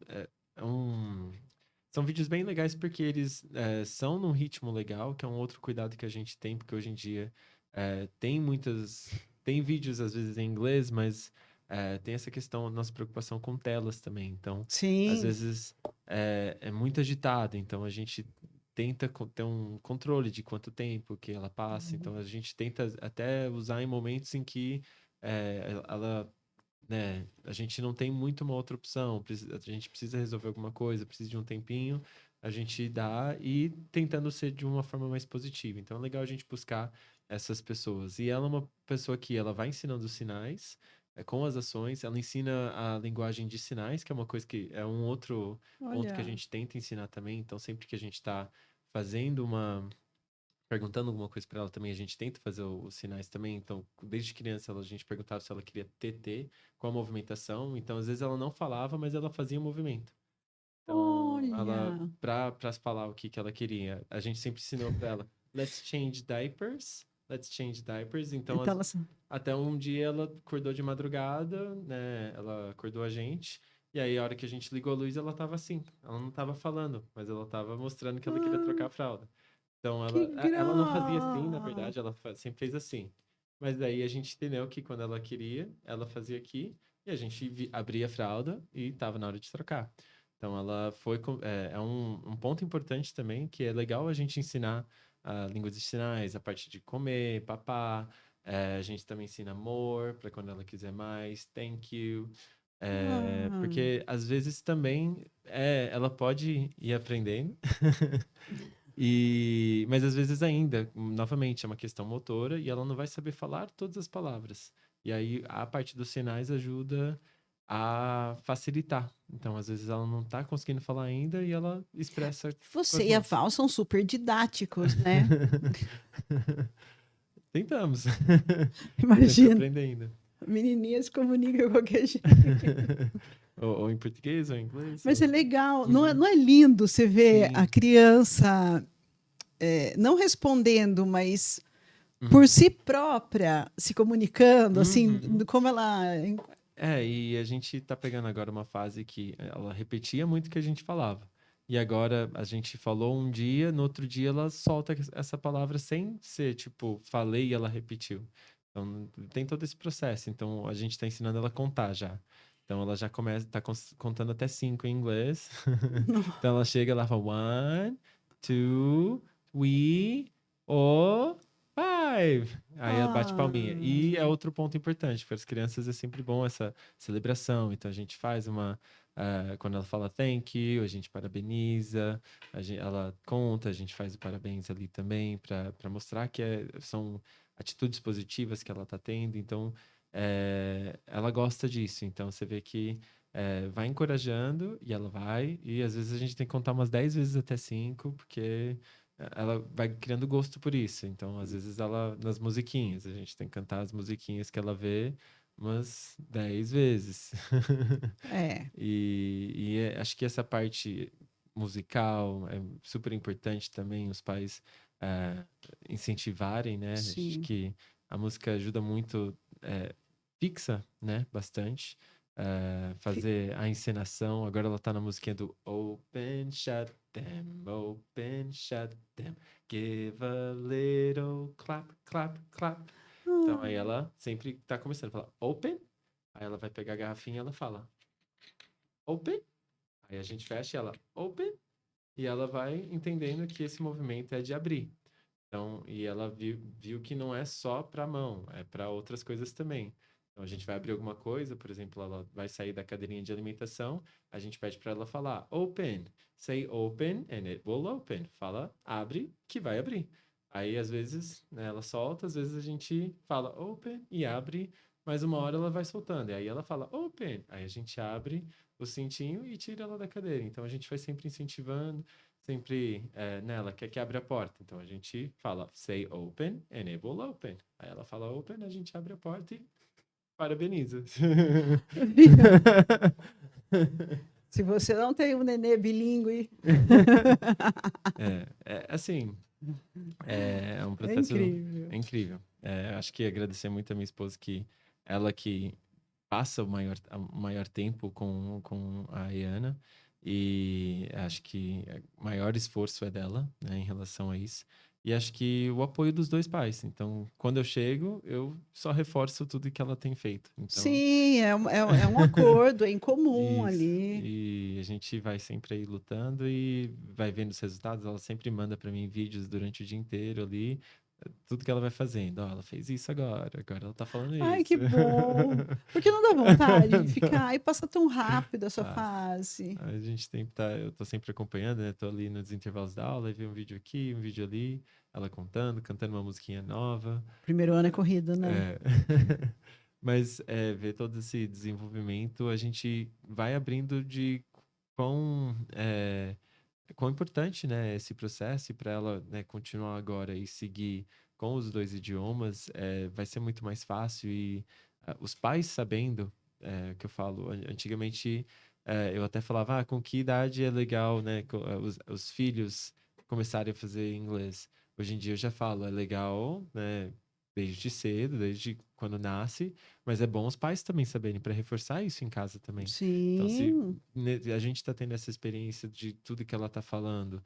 é um- São vídeos bem legais porque eles são num ritmo legal, que é um outro cuidado que a gente tem, porque hoje em dia tem tem vídeos às vezes em inglês, mas tem essa questão, nossa preocupação com telas também. Então, às Sim. vezes é muito agitado, então a gente tenta ter um controle de quanto tempo que ela passa. Então, a gente tenta até usar em momentos em que ela, né, a gente não tem muito uma outra opção, a gente precisa resolver alguma coisa, precisa de um tempinho, a gente dá e tentando ser de uma forma mais positiva. Então é legal a gente buscar essas pessoas. E ela é uma pessoa que ela vai ensinando os sinais com as ações. Ela ensina a linguagem de sinais, que é uma coisa que é um outro ponto que a Olha, gente tenta ensinar também. Então, sempre que a gente está fazendo perguntando alguma coisa para ela também, a gente tenta fazer os sinais também. Então, desde criança, a gente perguntava se ela queria TT com a movimentação. Então, às vezes ela não falava, mas ela fazia o movimento. Então, ela, olha. para falar o que que ela queria, a gente sempre ensinou para ela, let's change diapers, let's change diapers. Então, Então, até um dia ela acordou de madrugada, né? Ela acordou a gente. E aí, a hora que a gente ligou a luz, ela tava assim. Ela não tava falando, mas ela tava mostrando que ela queria trocar ah, a fralda. Então, que ela não fazia assim, na graça. verdade, ela sempre fez assim. Mas daí a gente entendeu que quando ela queria, ela fazia aqui, e a gente abria a fralda e tava na hora de trocar. Então, ela foi. É um ponto importante também, que é legal a gente ensinar a língua de sinais, a parte de comer, papá. A gente também ensina amor, para quando ela quiser mais, thank you. Ah, Porque às vezes também ela pode ir aprendendo. Mas às vezes ainda, novamente, é uma questão motora e ela não vai saber falar todas as palavras. E aí a parte dos sinais ajuda a facilitar. Então, às vezes ela não está conseguindo falar ainda e ela expressa com as você e a mãos. Val são super didáticos, né? Tentamos. Sempre Imagina, aprendendo. a menininha se comunica de qualquer jeito. Ou em português, ou em inglês. Mas é legal, não é, Uhum. não é lindo você ver a Sim. criança não respondendo, mas por Uhum. si própria se comunicando, assim, Uhum. como ela. E a gente tá pegando agora uma fase que ela repetia muito o que a gente falava. E agora a gente falou um dia, no outro dia ela solta essa palavra sem ser tipo, falei e ela repetiu. Então tem todo esse processo. Então a gente tá ensinando ela a contar já. Então ela já começa, tá contando até 5 em inglês. Então ela chega lá e fala: One, two, three, four, five. Aí ela bate Ah, palminha. E é outro ponto importante, para as crianças é sempre bom essa celebração. Então a gente faz quando ela fala thank you, a gente parabeniza, ela conta, a gente faz o parabéns ali também, para mostrar que são atitudes positivas que ela está tendo. Então ela gosta disso. Então você vê que vai encorajando e ela vai. E às vezes a gente tem que contar umas 10 vezes até 5, porque ela vai criando gosto por isso. Então, às vezes, nas musiquinhas, a gente tem que cantar as musiquinhas que ela vê umas 10 vezes. é, Acho que essa parte musical é super importante também, os pais eh, incentivarem, né? Acho sim. que a música ajuda muito, fixa, né? Bastante. Fazer a encenação. Agora ela tá na musiquinha do open, shut them, give a little clap, clap, clap. Então aí Ah, ela sempre tá começando a falar open, aí ela vai pegar a garrafinha e ela fala open, aí a gente fecha e ela open, e ela vai entendendo que esse movimento é de abrir. Então, e ela viu que não é só para mão, é para outras coisas também. Então, a gente vai abrir alguma coisa, por exemplo, ela vai sair da cadeirinha de alimentação, a gente pede para ela falar open, say open and it will open. Fala abre, que vai abrir. Aí, às vezes, né, ela solta, às vezes a gente fala open e abre, mas uma hora ela vai soltando. E aí ela fala open, aí a gente abre o cintinho e tira ela da cadeira. Então, a gente vai sempre incentivando, sempre nela quer que abra a porta. Então a gente fala say open, enable open. Aí ela fala open, a gente abre a porta e parabeniza. viu? Se você não tem um nenê bilíngue, Assim, é um é processo incrível. incrível. Acho que agradecer muito a minha esposa ela que passa o maior tempo com a Iana e acho que o maior esforço é dela, né, em relação a isso. E acho que o apoio dos dois pais. Então, quando eu chego, eu só reforço tudo que ela tem feito. Então, Sim, é um acordo, é em comum isso. ali. E a gente vai sempre aí lutando e vai vendo os resultados. Ela sempre manda para mim vídeos durante o dia inteiro ali, tudo que ela vai fazendo. Ó, ela fez isso agora ela tá falando Ai, que isso. bom. Porque não dá vontade de Não, ficar. Ai, passa tão rápido essa passa. fase. A gente tem que eu tô sempre acompanhando, né? Tô ali nos intervalos da aula, e vi um vídeo aqui, um vídeo ali, ela cantando uma musiquinha nova. Primeiro ano é corrido, né? É. Mas ver todo esse desenvolvimento, a gente vai abrindo de quão importante, né, esse processo, e para ela, né, continuar agora e seguir com os dois idiomas, vai ser muito mais fácil. E os pais sabendo, que eu falo, antigamente eu até falava, com que idade é legal, né, os filhos começarem a fazer inglês. Hoje em dia eu já falo, é legal, né, desde cedo, desde quando nasce, mas é bom os pais também saberem para reforçar isso em casa também. Então, se Sim. a gente está tendo essa experiência de tudo que ela está falando,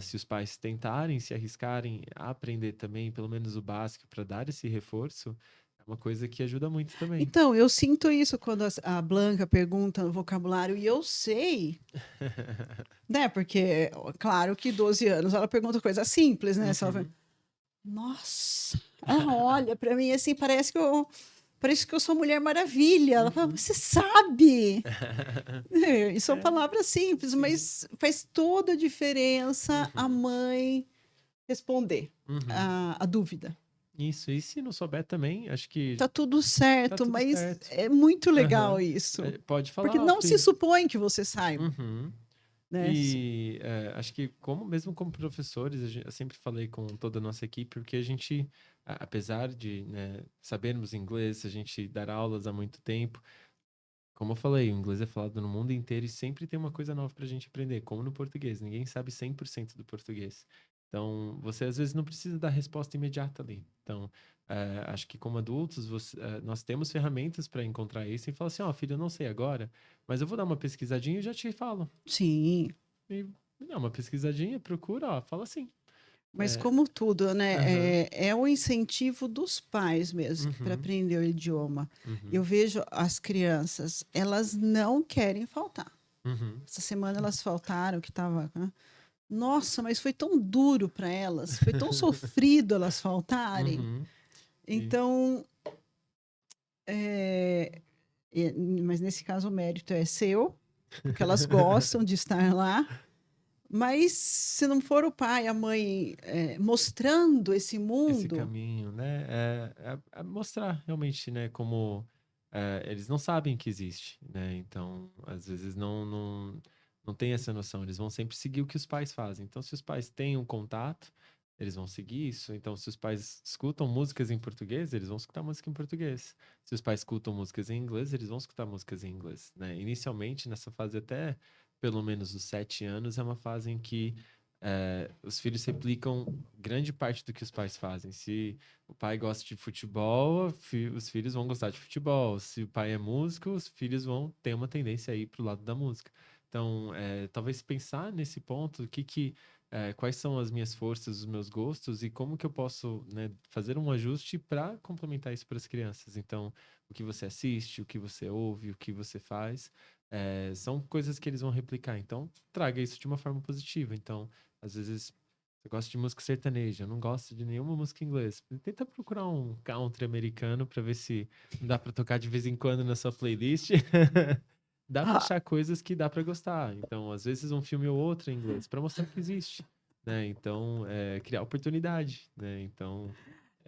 se os pais tentarem, se arriscarem a aprender também, pelo menos o básico, para dar esse reforço, é uma coisa que ajuda muito também. Então, eu sinto isso quando a Blanca pergunta no vocabulário, e eu sei, né? Porque, claro que 12 anos ela pergunta coisa simples, né? Se ela fala, Uhum. nossa, ela olha para mim assim, parece que eu sou Mulher Maravilha. Ela fala, Uhum. você sabe? E são É, palavras simples, sim. mas faz toda a diferença a Uhum. mãe responder Uhum. a dúvida. Isso, e se não souber também, acho que Tá tudo tá certo, tudo mas certo. é muito legal Aham. isso. Pode Porque falar, ó, não se filho. supõe que você saiba, Uhum. né? E acho que mesmo como professores, eu sempre falei com toda a nossa equipe, porque a gente, apesar de, né, sabermos inglês, a gente dar aulas há muito tempo, como eu falei, o inglês é falado no mundo inteiro e sempre tem uma coisa nova para a gente aprender, como no português. Ninguém sabe 100% do português. Então, você às vezes não precisa dar resposta imediata ali. Então, acho que como adultos, nós temos ferramentas para encontrar isso e falar assim, ó, filho, eu não sei agora, mas eu vou dar uma pesquisadinha e já te falo. Sim, E dá uma pesquisadinha, procura, ó, fala assim. mas É, como tudo, né? aham, É o incentivo dos pais mesmo para uhum, aprender o idioma. Eu uhum, vejo as crianças, elas não querem faltar. uhum, Essa semana elas faltaram, que estava. Nossa, mas foi tão duro para elas, foi tão sofrido elas faltarem. uhum, e- Então, é, mas nesse caso o mérito é seu, porque elas gostam de estar lá. Mas se não for o pai, a mãe mostrando esse esse mundo, caminho, né? É mostrar realmente, né, como eles não sabem que existe, né? Então, às vezes não tem essa noção. Eles vão sempre seguir o que os pais fazem. Então, se os pais têm um contato, eles vão seguir isso. Então, se os pais escutam músicas em português, eles vão escutar música em português. Se os pais escutam músicas em inglês, eles vão escutar músicas em inglês, né? Inicialmente, nessa fase até pelo menos os 7 anos, é uma fase em que os filhos replicam grande parte do que os pais fazem. Se o pai gosta de futebol, os filhos vão gostar de futebol. Se o pai é músico, os filhos vão ter uma tendência a ir para o lado da música. Então, talvez pensar nesse ponto, quais são as minhas forças, os meus gostos e como que eu posso, né, fazer um ajuste para complementar isso para as crianças. Então, o que você assiste, o que você ouve, o que você faz, são coisas que eles vão replicar. Então, traga isso de uma forma positiva. Então, às vezes, eu gosto de música sertaneja, eu não gosto de nenhuma música em inglês. Tenta procurar um country americano para ver se dá para tocar de vez em quando na sua playlist. Dá para ah, achar coisas que dá para gostar. Então, às vezes, um filme ou outro em inglês, para mostrar que existe, né? Então, criar oportunidade, né? Então,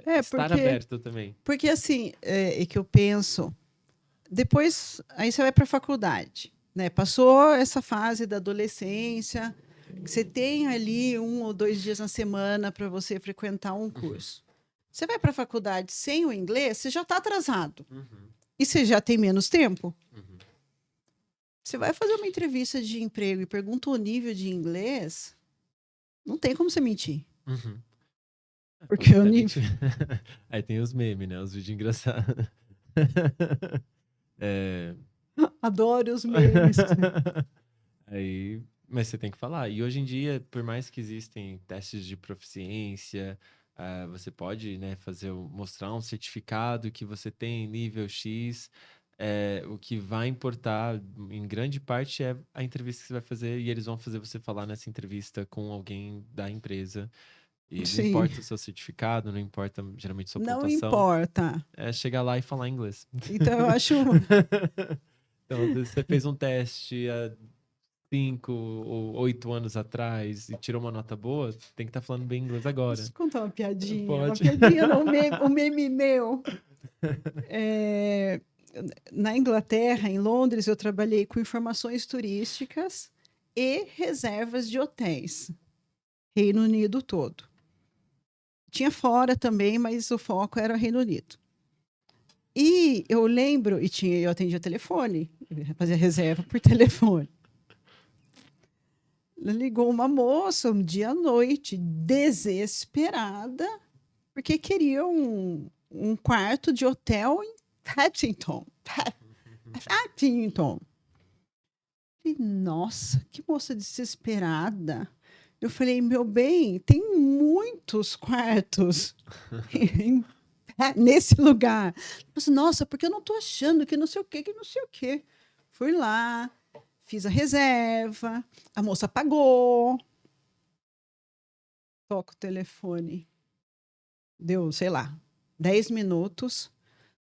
é estar porque, aberto também. porque assim, é que eu penso, depois aí você vai para a faculdade, né? Passou essa fase da adolescência, que você tem ali 1 ou 2 dias na semana para você frequentar um Uhum, curso. Você vai para a faculdade sem o inglês, você já está atrasado. uhum, E você já tem menos tempo. uhum, Você vai fazer uma entrevista de emprego e pergunta o nível de inglês, não tem como você mentir. uhum. Pode Porque o até nível. mentir. Aí tem os memes, né? Os vídeos engraçados. É... Adoro os memes. Aí, mas você tem que falar. E hoje em dia, por mais que existem testes de proficiência, você pode, né, mostrar um certificado que você tem nível X. O que vai importar, em grande parte, é a entrevista que você vai fazer, e eles vão fazer você falar nessa entrevista com alguém da empresa. E não Sim, importa o seu certificado, não importa geralmente sua não pontuação, importa. é chegar lá e falar inglês. Então eu acho. Então, às vezes você fez um teste há 5 ou 8 anos atrás e tirou uma nota boa, tem que estar falando bem inglês Posso agora. contar uma piadinha? Uma Pode. piadinha, não, um meme meu. É, na Inglaterra, em Londres, eu trabalhei com informações turísticas e reservas de hotéis, Reino Unido todo. Tinha fora também, mas o foco era o Reino Unido. E eu lembro, eu atendia telefone, eu fazia reserva por telefone. Ligou uma moça um dia à noite, desesperada, porque queria um quarto de hotel em Paddington. Paddington. Falei, nossa, que moça desesperada. Eu falei, meu bem, tem muitos quartos nesse lugar. Eu falei, nossa, porque eu não estou achando que não sei o quê, que não sei o quê. Fui lá, fiz a reserva, a moça pagou, toca o telefone. Deu, sei lá, 10 minutos.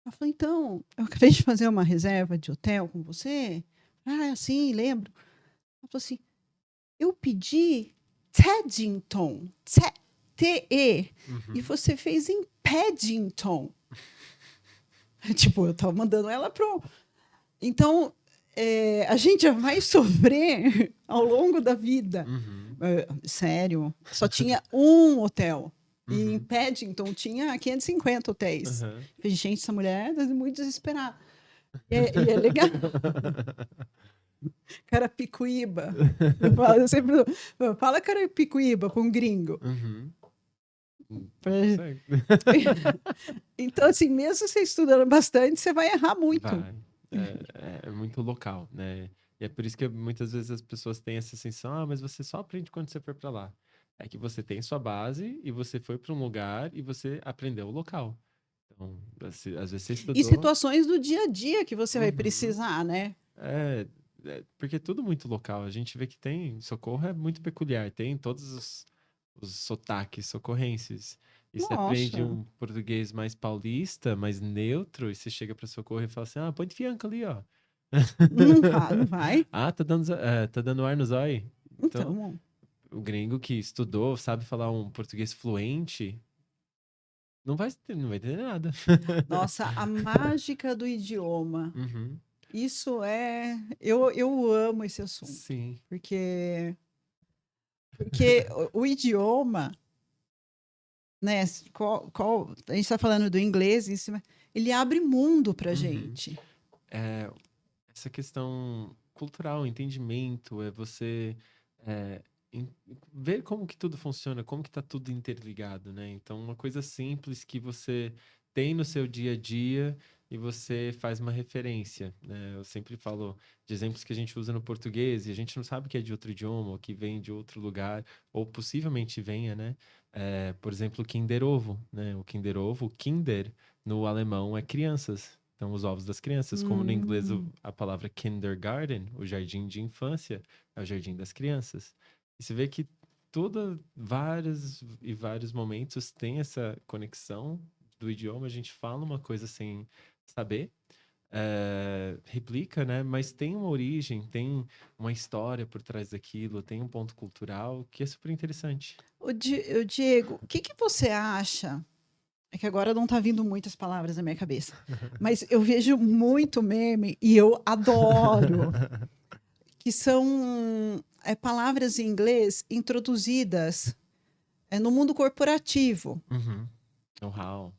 Eu falei, então, eu acabei de fazer uma reserva de hotel com você. Ah, sim, lembro. Ela falou assim, eu pedi Teddington, T-E, e você fez em Paddington. Tipo, eu estava mandando ela pro... Então, a gente já vai sofrer ao longo da vida. Sério, só tinha um hotel. E em Paddington tinha 550 hotéis. Aham. Falei, gente, essa mulher é muito desesperada. E é legal. Carapicuíba. Eu sempre fala Carapicuíba para um gringo. Uhum. Pra- Consegue? Então, assim, mesmo você estudando bastante, você vai errar muito. Vai. É muito local, né? E é por isso que muitas vezes as pessoas têm essa sensação, ah, mas você só aprende quando você for para lá. É que você tem sua base e você foi para um lugar e você aprendeu o local. Então, às vezes você E estudou. situações do dia a dia que você vai Uhum. precisar, né? Porque é tudo muito local. A gente vê que tem. Socorro é muito peculiar, tem todos os sotaques socorrenses. E você aprende Nossa, um português mais paulista, mais neutro, e você chega para Socorro e fala assim: ah, põe de fianca ali, ó. não vai. Ah, tá dando ar no zóio. Então, Então, o gringo que estudou, sabe falar um português fluente, não vai entender nada. nossa, a mágica do idioma. Uhum. Isso é. Eu amo esse assunto, Sim. porque o idioma, né? A gente está falando do inglês, em cima, ele abre mundo para Uhum. gente. É, essa questão cultural, entendimento, é você é, ver como que tudo funciona, como que tá tudo interligado, né? Então, uma coisa simples que você tem no seu dia a dia e você faz uma referência, né? Eu sempre falo de exemplos que a gente usa no português e a gente não sabe que é de outro idioma, ou que vem de outro lugar, ou possivelmente venha, né? Por exemplo, o Kinder Ovo, né? O Kinder Ovo, o Kinder, no alemão é crianças. Então, os ovos das crianças, como no inglês Hum. a palavra kindergarten, o jardim de infância, é o jardim das crianças. E você vê que vários e vários momentos tem essa conexão do idioma, a gente fala uma coisa sem saber, replica, né? Mas tem uma origem, tem uma história por trás daquilo, tem um ponto cultural que é super interessante. O Diego, o que que você acha? É que agora não tá vindo muitas palavras na minha cabeça, mas eu vejo muito meme e eu adoro, que são palavras em inglês introduzidas no mundo corporativo. Uhum. Know-how,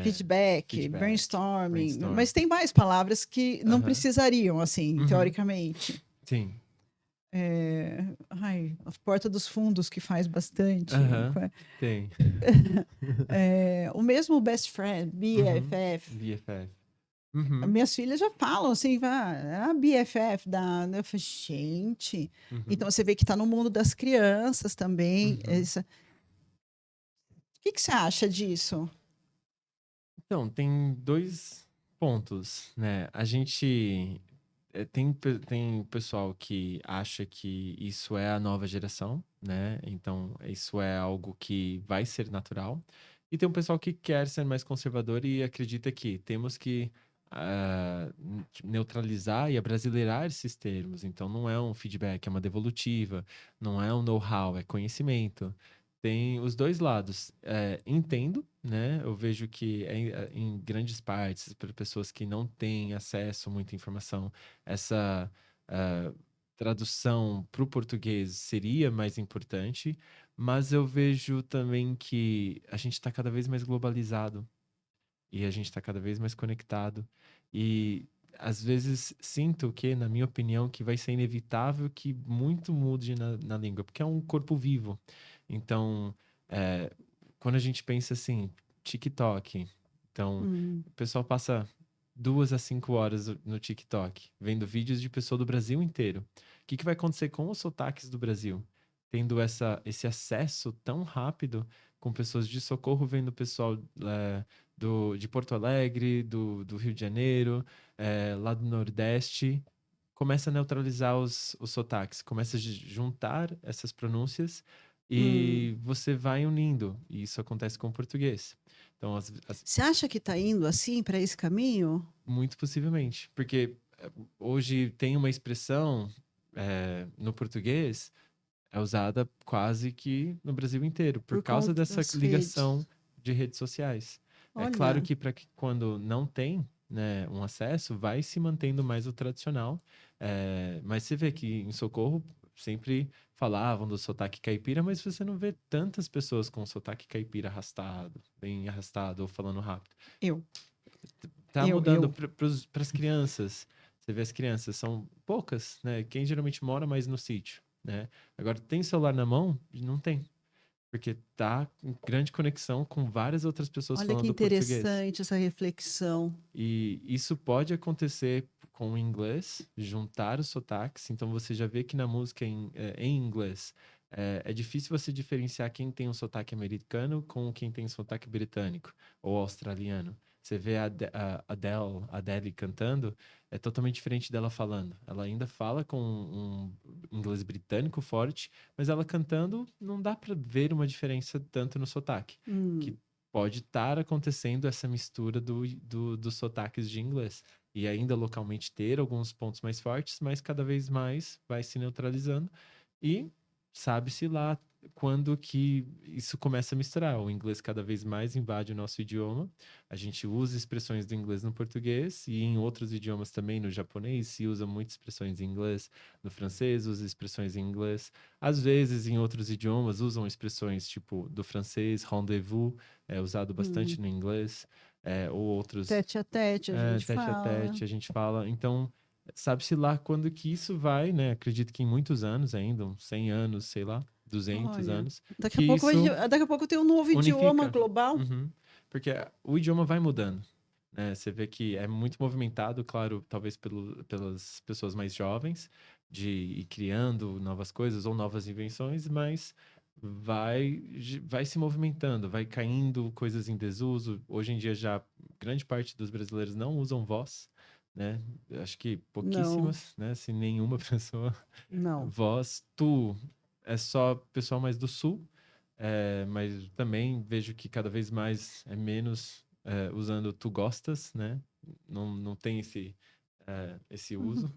Feedback, feedback, brainstorming, brainstorm. mas tem mais palavras que não Aham. precisariam, assim, Uhum. teoricamente. Sim. Ai, a Porta dos Fundos, que faz bastante. Aham. Tem. O mesmo best friend, Uhum. BFF. BFF. Uhum. Minhas filhas já falam assim, a BFF da. Eu falei, gente. Uhum. Então você vê que está no mundo das crianças também. Uhum. O que que você acha disso? Então, tem dois pontos, né? A gente tem pessoal que acha que isso é a nova geração, né? Então, isso é algo que vai ser natural. E tem um pessoal que quer ser mais conservador e acredita que temos que neutralizar e abrasileirar esses termos. Então, não é um feedback, é uma devolutiva, não é um know-how, é conhecimento. tem os dois lados. Entendo, né? Eu vejo que em grandes partes, para pessoas que não têm acesso a muita informação, essa ah, tradução para o português seria mais importante, mas eu vejo também que a gente está cada vez mais globalizado e a gente está cada vez mais conectado. E às vezes sinto que, na minha opinião, que vai ser inevitável que muito mude na língua, porque é um corpo vivo. Então, é, quando a gente pensa assim, TikTok, então Hum, o pessoal passa 2 a 5 horas no TikTok, vendo vídeos de pessoa do Brasil inteiro. O que vai acontecer com os sotaques do Brasil? Tendo esse acesso tão rápido, com pessoas de Socorro vendo o pessoal de Porto Alegre, do Rio de Janeiro, lá do Nordeste, começa a neutralizar os sotaques, começa a juntar essas pronúncias hum. e você vai unindo. E isso acontece com o português. Então, Você acha que está indo assim para esse caminho? muito possivelmente, porque hoje tem uma expressão no português é usada quase que no Brasil inteiro, por Por causa conta dessa das ligação redes. de redes sociais. É claro Olha, que para quando não tem, né, um acesso, vai se mantendo mais o tradicional, mas você vê que em Socorro sempre falavam do sotaque caipira, mas você não vê tantas pessoas com sotaque caipira arrastado, bem arrastado ou falando rápido. eu, Tá eu, mudando eu. para as crianças. Você vê as crianças, são poucas, né? Quem geralmente mora mais no sítio, né? Agora, tem celular na mão? Não tem. Porque tá em grande conexão com várias outras pessoas Olha que falando português. interessante essa reflexão. E isso pode acontecer com o inglês, juntar os sotaques. Então, você já vê que na música em inglês é difícil você diferenciar quem tem um sotaque americano com quem tem um sotaque britânico ou australiano. Você vê a Adele cantando, é totalmente diferente dela falando. Ela ainda fala com um inglês britânico forte, mas ela cantando não dá para ver uma diferença tanto no sotaque. Que Hum, pode estar acontecendo essa mistura dos sotaques de inglês. E ainda localmente ter alguns pontos mais fortes, mas cada vez mais vai se neutralizando. E sabe-se lá quando que isso começa a misturar. O inglês cada vez mais invade o nosso idioma. A gente usa expressões do inglês no português e em outros idiomas também, no japonês, se usa muitas expressões em inglês, no francês usa expressões em inglês. Às vezes, em outros idiomas, usam expressões tipo do francês, rendezvous, é usado bastante hum. no inglês, ou outros, Tete a tete, a gente tete a fala. tete, a gente fala. Então, sabe-se lá quando que isso vai, né? Acredito que em muitos anos ainda, uns 100 anos, sei lá, 200 Olha, anos, que isso daqui a pouco tem um novo idioma unifica. global. Uhum. Porque o idioma vai mudando, né? Você vê que é muito movimentado, claro, talvez pelas pessoas mais jovens, de ir criando novas coisas ou novas invenções, mas vai se movimentando, vai caindo coisas em desuso. Hoje em dia já grande parte dos brasileiros não usam voz, né? Acho que Não, pouquíssimas, né? Se nenhuma pessoa não. voz. Tu é só pessoal mais do sul, mas também vejo que cada vez mais é menos usando tu gostas, né? Não tem esse uso.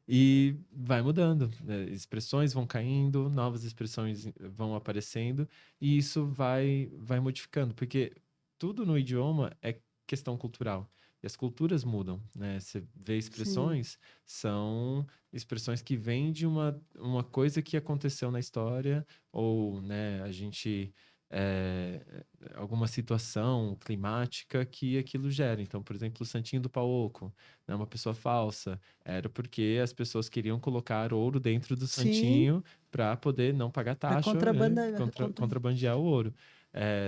E vai mudando, né? Expressões vão caindo, novas expressões vão aparecendo, e isso vai modificando, porque tudo no idioma é questão cultural. E as culturas mudam, né? Você vê Sim. expressões, são expressões que vêm de uma coisa que aconteceu na história, ou, né, a gente é, alguma situação climática que aquilo gera. Então, por exemplo, o Santinho do Paoco, né, uma pessoa falsa, era porque as pessoas queriam colocar ouro dentro do Sim, santinho para poder não pagar para taxa, né, contrabandear o ouro.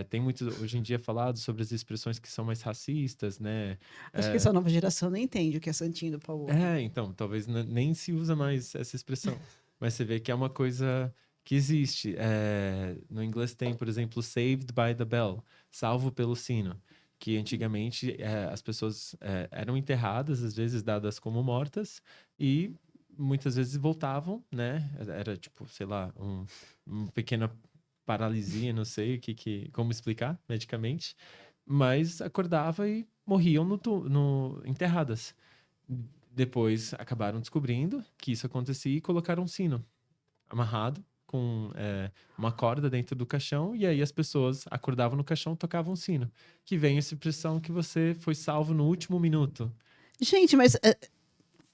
Tem muito hoje em dia falado sobre as expressões que são mais racistas, né? acho que essa nova geração não entende o que é Santinho do Pauoco. Então, talvez nem se usa mais essa expressão, mas você vê que é uma coisa que existe. No inglês tem, por exemplo, saved by the bell, salvo pelo sino, que antigamente as pessoas eram enterradas, às vezes dadas como mortas, e muitas vezes voltavam, né? Era tipo, sei lá, uma pequena paralisia, não sei como explicar medicamente, mas acordava e morriam enterradas. Depois acabaram descobrindo que isso acontecia e colocaram um sino amarrado com uma corda dentro do caixão, e aí as pessoas acordavam no caixão, tocavam o sino. Que vem essa expressão que você foi salvo no último minuto. Gente, mas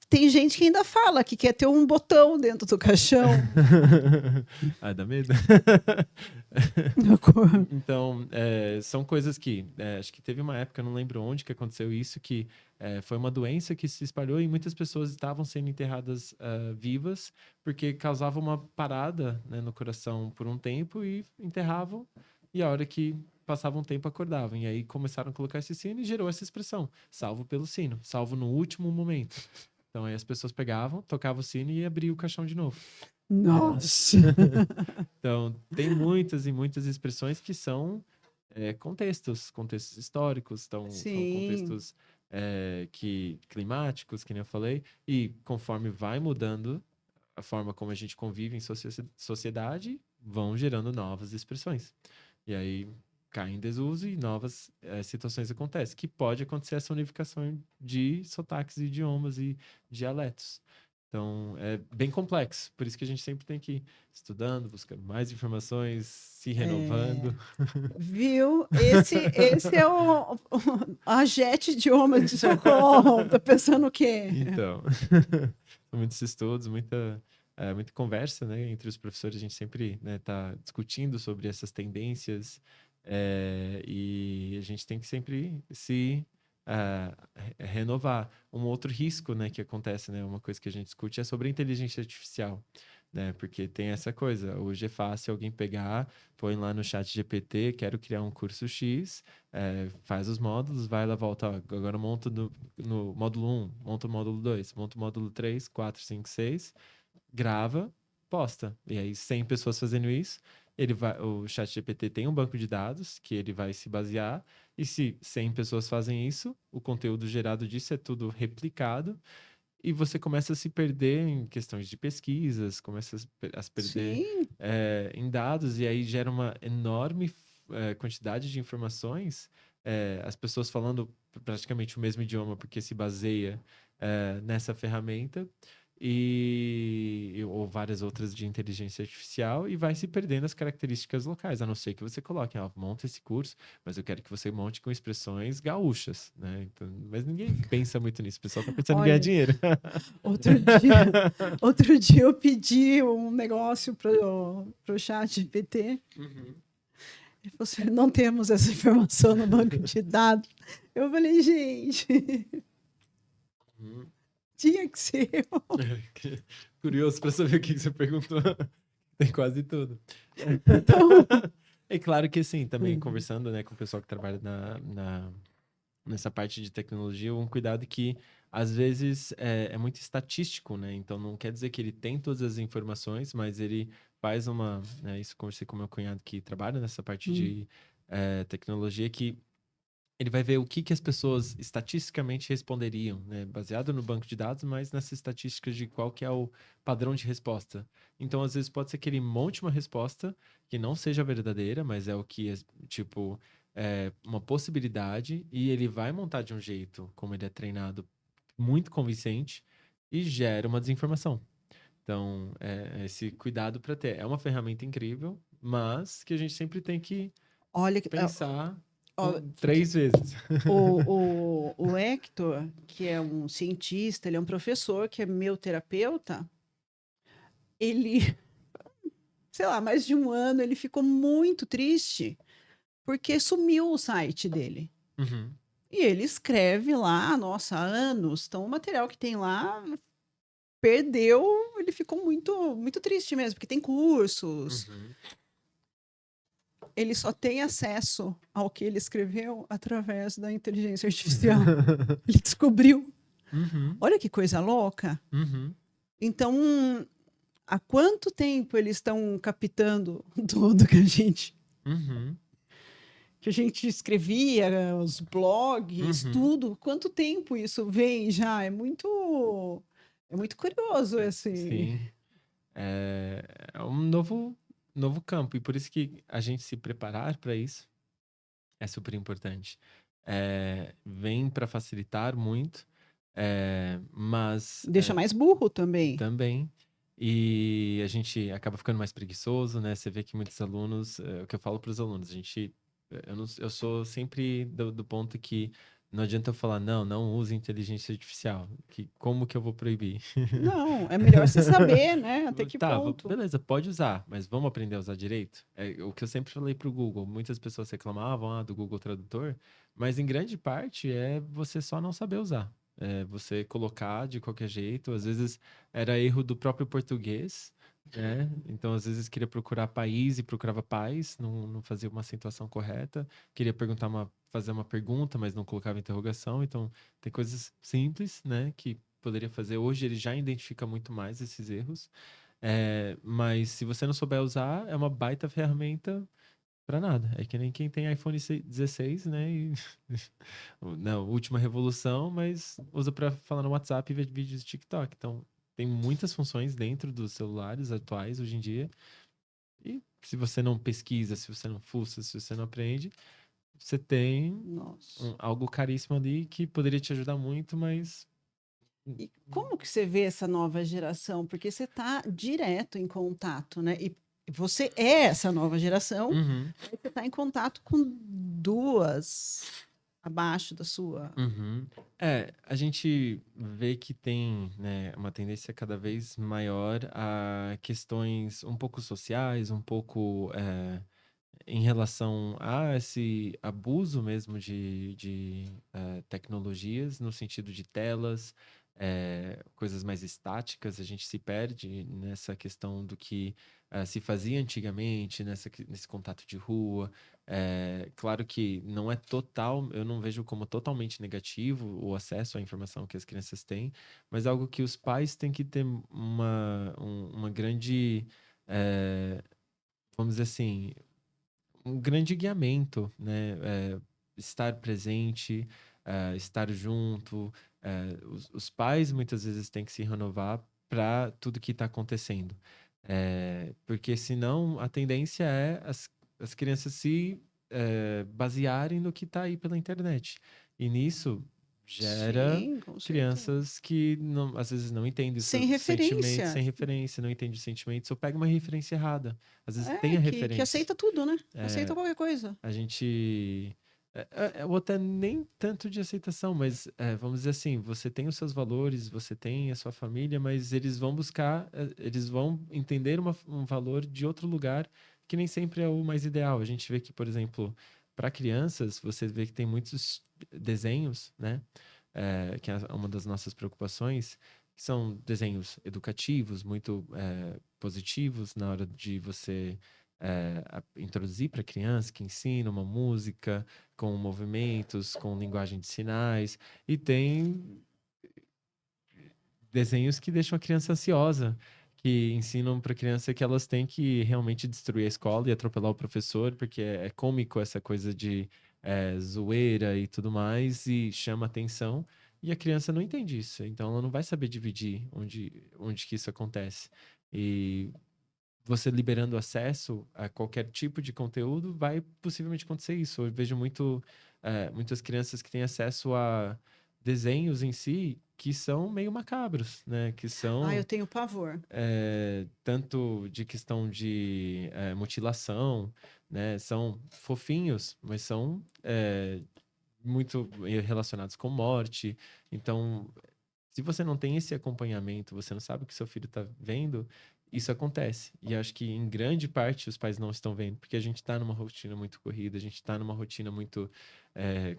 tem gente que ainda fala que quer ter um botão dentro do caixão. Ah, dá medo? Então, são coisas que... acho que teve uma época, não lembro onde que aconteceu isso, que foi uma doença que se espalhou e muitas pessoas estavam sendo enterradas vivas porque causava uma parada, né, no coração por um tempo e enterravam, e a hora que passava um tempo acordavam. E aí começaram a colocar esse sino e gerou essa expressão, salvo pelo sino, salvo no último momento. Então aí as pessoas pegavam, tocavam o sino e abriam o caixão de novo. Nossa! Então, tem muitas e muitas expressões que são contextos históricos, são Sim. contextos climáticos, que nem eu falei, e conforme vai mudando a forma como a gente convive em sociedade, vão gerando novas expressões. E aí cai em desuso e novas situações acontecem, que pode acontecer essa unificação de sotaques, idiomas e dialetos. Então, é bem complexo. Por isso que a gente sempre tem que ir estudando, buscando mais informações, se renovando. Viu? Esse é o Agete Idioma de Socorro. Tá pensando o quê? Então, são muitos estudos, muita conversa, né, entre os professores. A gente sempre, né, tá discutindo sobre essas tendências, e a gente tem que sempre se renovar. Um outro risco, né, que acontece, né, uma coisa que a gente discute é sobre a inteligência artificial, né, porque tem essa coisa, hoje é fácil alguém pegar, põe lá no chat GPT, quero criar um curso X, faz os módulos, vai lá, volta, ó, agora monta no módulo 1, monta o módulo 2, monta o módulo 3, 4, 5, 6, grava, posta. E aí 100 pessoas fazendo isso, o ChatGPT tem um banco de dados que ele vai se basear, e se 100 pessoas fazem isso, o conteúdo gerado disso é tudo replicado, e você começa a se perder em questões de pesquisas, começa a se perder Sim. em dados, e aí gera uma enorme quantidade de informações, as pessoas falando praticamente o mesmo idioma, porque se baseia nessa ferramenta, ou várias outras de inteligência artificial, e vai se perdendo as características locais, a não ser que você coloque, monta esse curso, mas eu quero que você monte com expressões gaúchas, né? Então, mas ninguém pensa muito nisso, o pessoal tá pensando em ganhar Olha, dinheiro. outro dia eu pedi um negócio pro chat GPT. Ele falou assim, não temos essa informação no banco de dados. Eu falei, gente, tinha que ser eu. Curioso para saber o que você perguntou. Tem quase tudo. Então, É claro que, assim, também conversando, né, com o pessoal que trabalha nessa parte de tecnologia, um cuidado que, às vezes, é muito estatístico, né? Então, não quer dizer que ele tem todas as informações, mas ele faz isso conversei com meu cunhado que trabalha nessa parte de tecnologia, que ele vai ver o que as pessoas estatisticamente responderiam, né? Baseado no banco de dados, mas nessas estatísticas de qual que é o padrão de resposta. Então, às vezes, pode ser que ele monte uma resposta que não seja verdadeira, mas é o que, tipo, uma possibilidade, e ele vai montar de um jeito, como ele é treinado, muito convincente, e gera uma desinformação. Então, esse cuidado para ter. É uma ferramenta incrível, mas que a gente sempre tem que olha, pensar... ó, 3 vezes. o Hector, que é um cientista, ele é um professor, que é meu terapeuta, ele, sei lá, mais de um ano, ele ficou muito triste porque sumiu o site dele. Uhum. E ele escreve lá, nossa, há anos. Então, o material que tem lá perdeu, ele ficou muito, muito triste mesmo, porque tem cursos. Uhum. Ele só tem acesso ao que ele escreveu através da inteligência artificial. Ele descobriu. Uhum. Olha que coisa louca. Uhum. Então, há quanto tempo eles estão captando tudo que a gente escrevia, os blogs, tudo? Quanto tempo isso vem já? É muito curioso esse. Sim. É um novo campo, e por isso que a gente se preparar para isso é super importante. Vem para facilitar muito, mas Deixa mais burro também. também. E a gente acaba ficando mais preguiçoso, né? Você vê que muitos alunos, o que eu falo para os alunos, a gente, eu, não- eu sou sempre do ponto que não adianta eu falar, não, não use inteligência artificial. Como que eu vou proibir? Não, é melhor você saber, né? Até que Tá, ponto. beleza, pode usar, mas vamos aprender a usar direito? É o que eu sempre falei pro Google. Muitas pessoas reclamavam do Google Tradutor, mas em grande parte é você só não saber usar. É você colocar de qualquer jeito. Às vezes era erro do próprio português, né? Então, às vezes queria procurar país e procurava paz, não fazia uma acentuação correta. Queria fazer uma pergunta, mas não colocava interrogação. Então, tem coisas simples, né, que poderia fazer. Hoje ele já identifica muito mais esses erros. Mas se você não souber usar, é uma baita ferramenta para nada. É que nem quem tem iPhone 16, né? E na última revolução, mas usa para falar no WhatsApp e ver vídeos de TikTok. Então, tem muitas funções dentro dos celulares atuais hoje em dia. E se você não pesquisa, se você não fuça, se você não aprende, você tem Nossa. algo caríssimo ali que poderia te ajudar muito, mas. E como que você vê essa nova geração? Porque você está direto em contato, né? E você é essa nova geração, Uhum. aí você está em contato com duas abaixo da sua. Uhum. A gente vê que tem, né, uma tendência cada vez maior a questões um pouco sociais, um pouco em relação a esse abuso mesmo de tecnologias, no sentido de telas, coisas mais estáticas. A gente se perde nessa questão do que se fazia antigamente, nesse contato de rua. Claro que não é total, eu não vejo como totalmente negativo o acesso à informação que as crianças têm, mas é algo que os pais têm que ter uma grande, vamos dizer assim, um grande guiamento, né? Estar presente, estar junto. Os pais muitas vezes têm que se renovar para tudo que está acontecendo. Porque senão a tendência é as crianças se basearem no que está aí pela internet. E nisso gera Sim, com certeza. crianças que às vezes não entendem Sem os sentimentos referência. sem referência, não entendem os sentimentos, ou pega uma referência errada. Às vezes tem É, a que referência. aceita tudo, né? Aceita É, qualquer coisa. a gente. Ou até nem tanto de aceitação, mas vamos dizer assim: você tem os seus valores, você tem a sua família, mas eles vão buscar, eles vão entender um valor de outro lugar que nem sempre é o mais ideal. A gente vê que, por exemplo, para crianças, você vê que tem muitos desenhos, né? Que é uma das nossas preocupações, que são desenhos educativos, muito positivos na hora de você introduzir para a criança, que ensina uma música com movimentos, com linguagem de sinais, e tem desenhos que deixam a criança ansiosa, que ensinam para a criança que elas têm que realmente destruir a escola e atropelar o professor, porque é cômico essa coisa de zoeira e tudo mais, e chama atenção. E a criança não entende isso, então ela não vai saber dividir onde que isso acontece. E você liberando acesso a qualquer tipo de conteúdo, vai possivelmente acontecer isso. Eu vejo muitas crianças que têm acesso a desenhos em si que são meio macabros, né? Que Ah, eu são tenho pavor. tanto de questão de mutilação, né? São fofinhos, mas são muito relacionados com morte. Então, se você não tem esse acompanhamento, você não sabe o que seu filho está vendo, isso acontece. E acho que em grande parte os pais não estão vendo, porque a gente está numa rotina muito corrida, a gente está numa rotina muito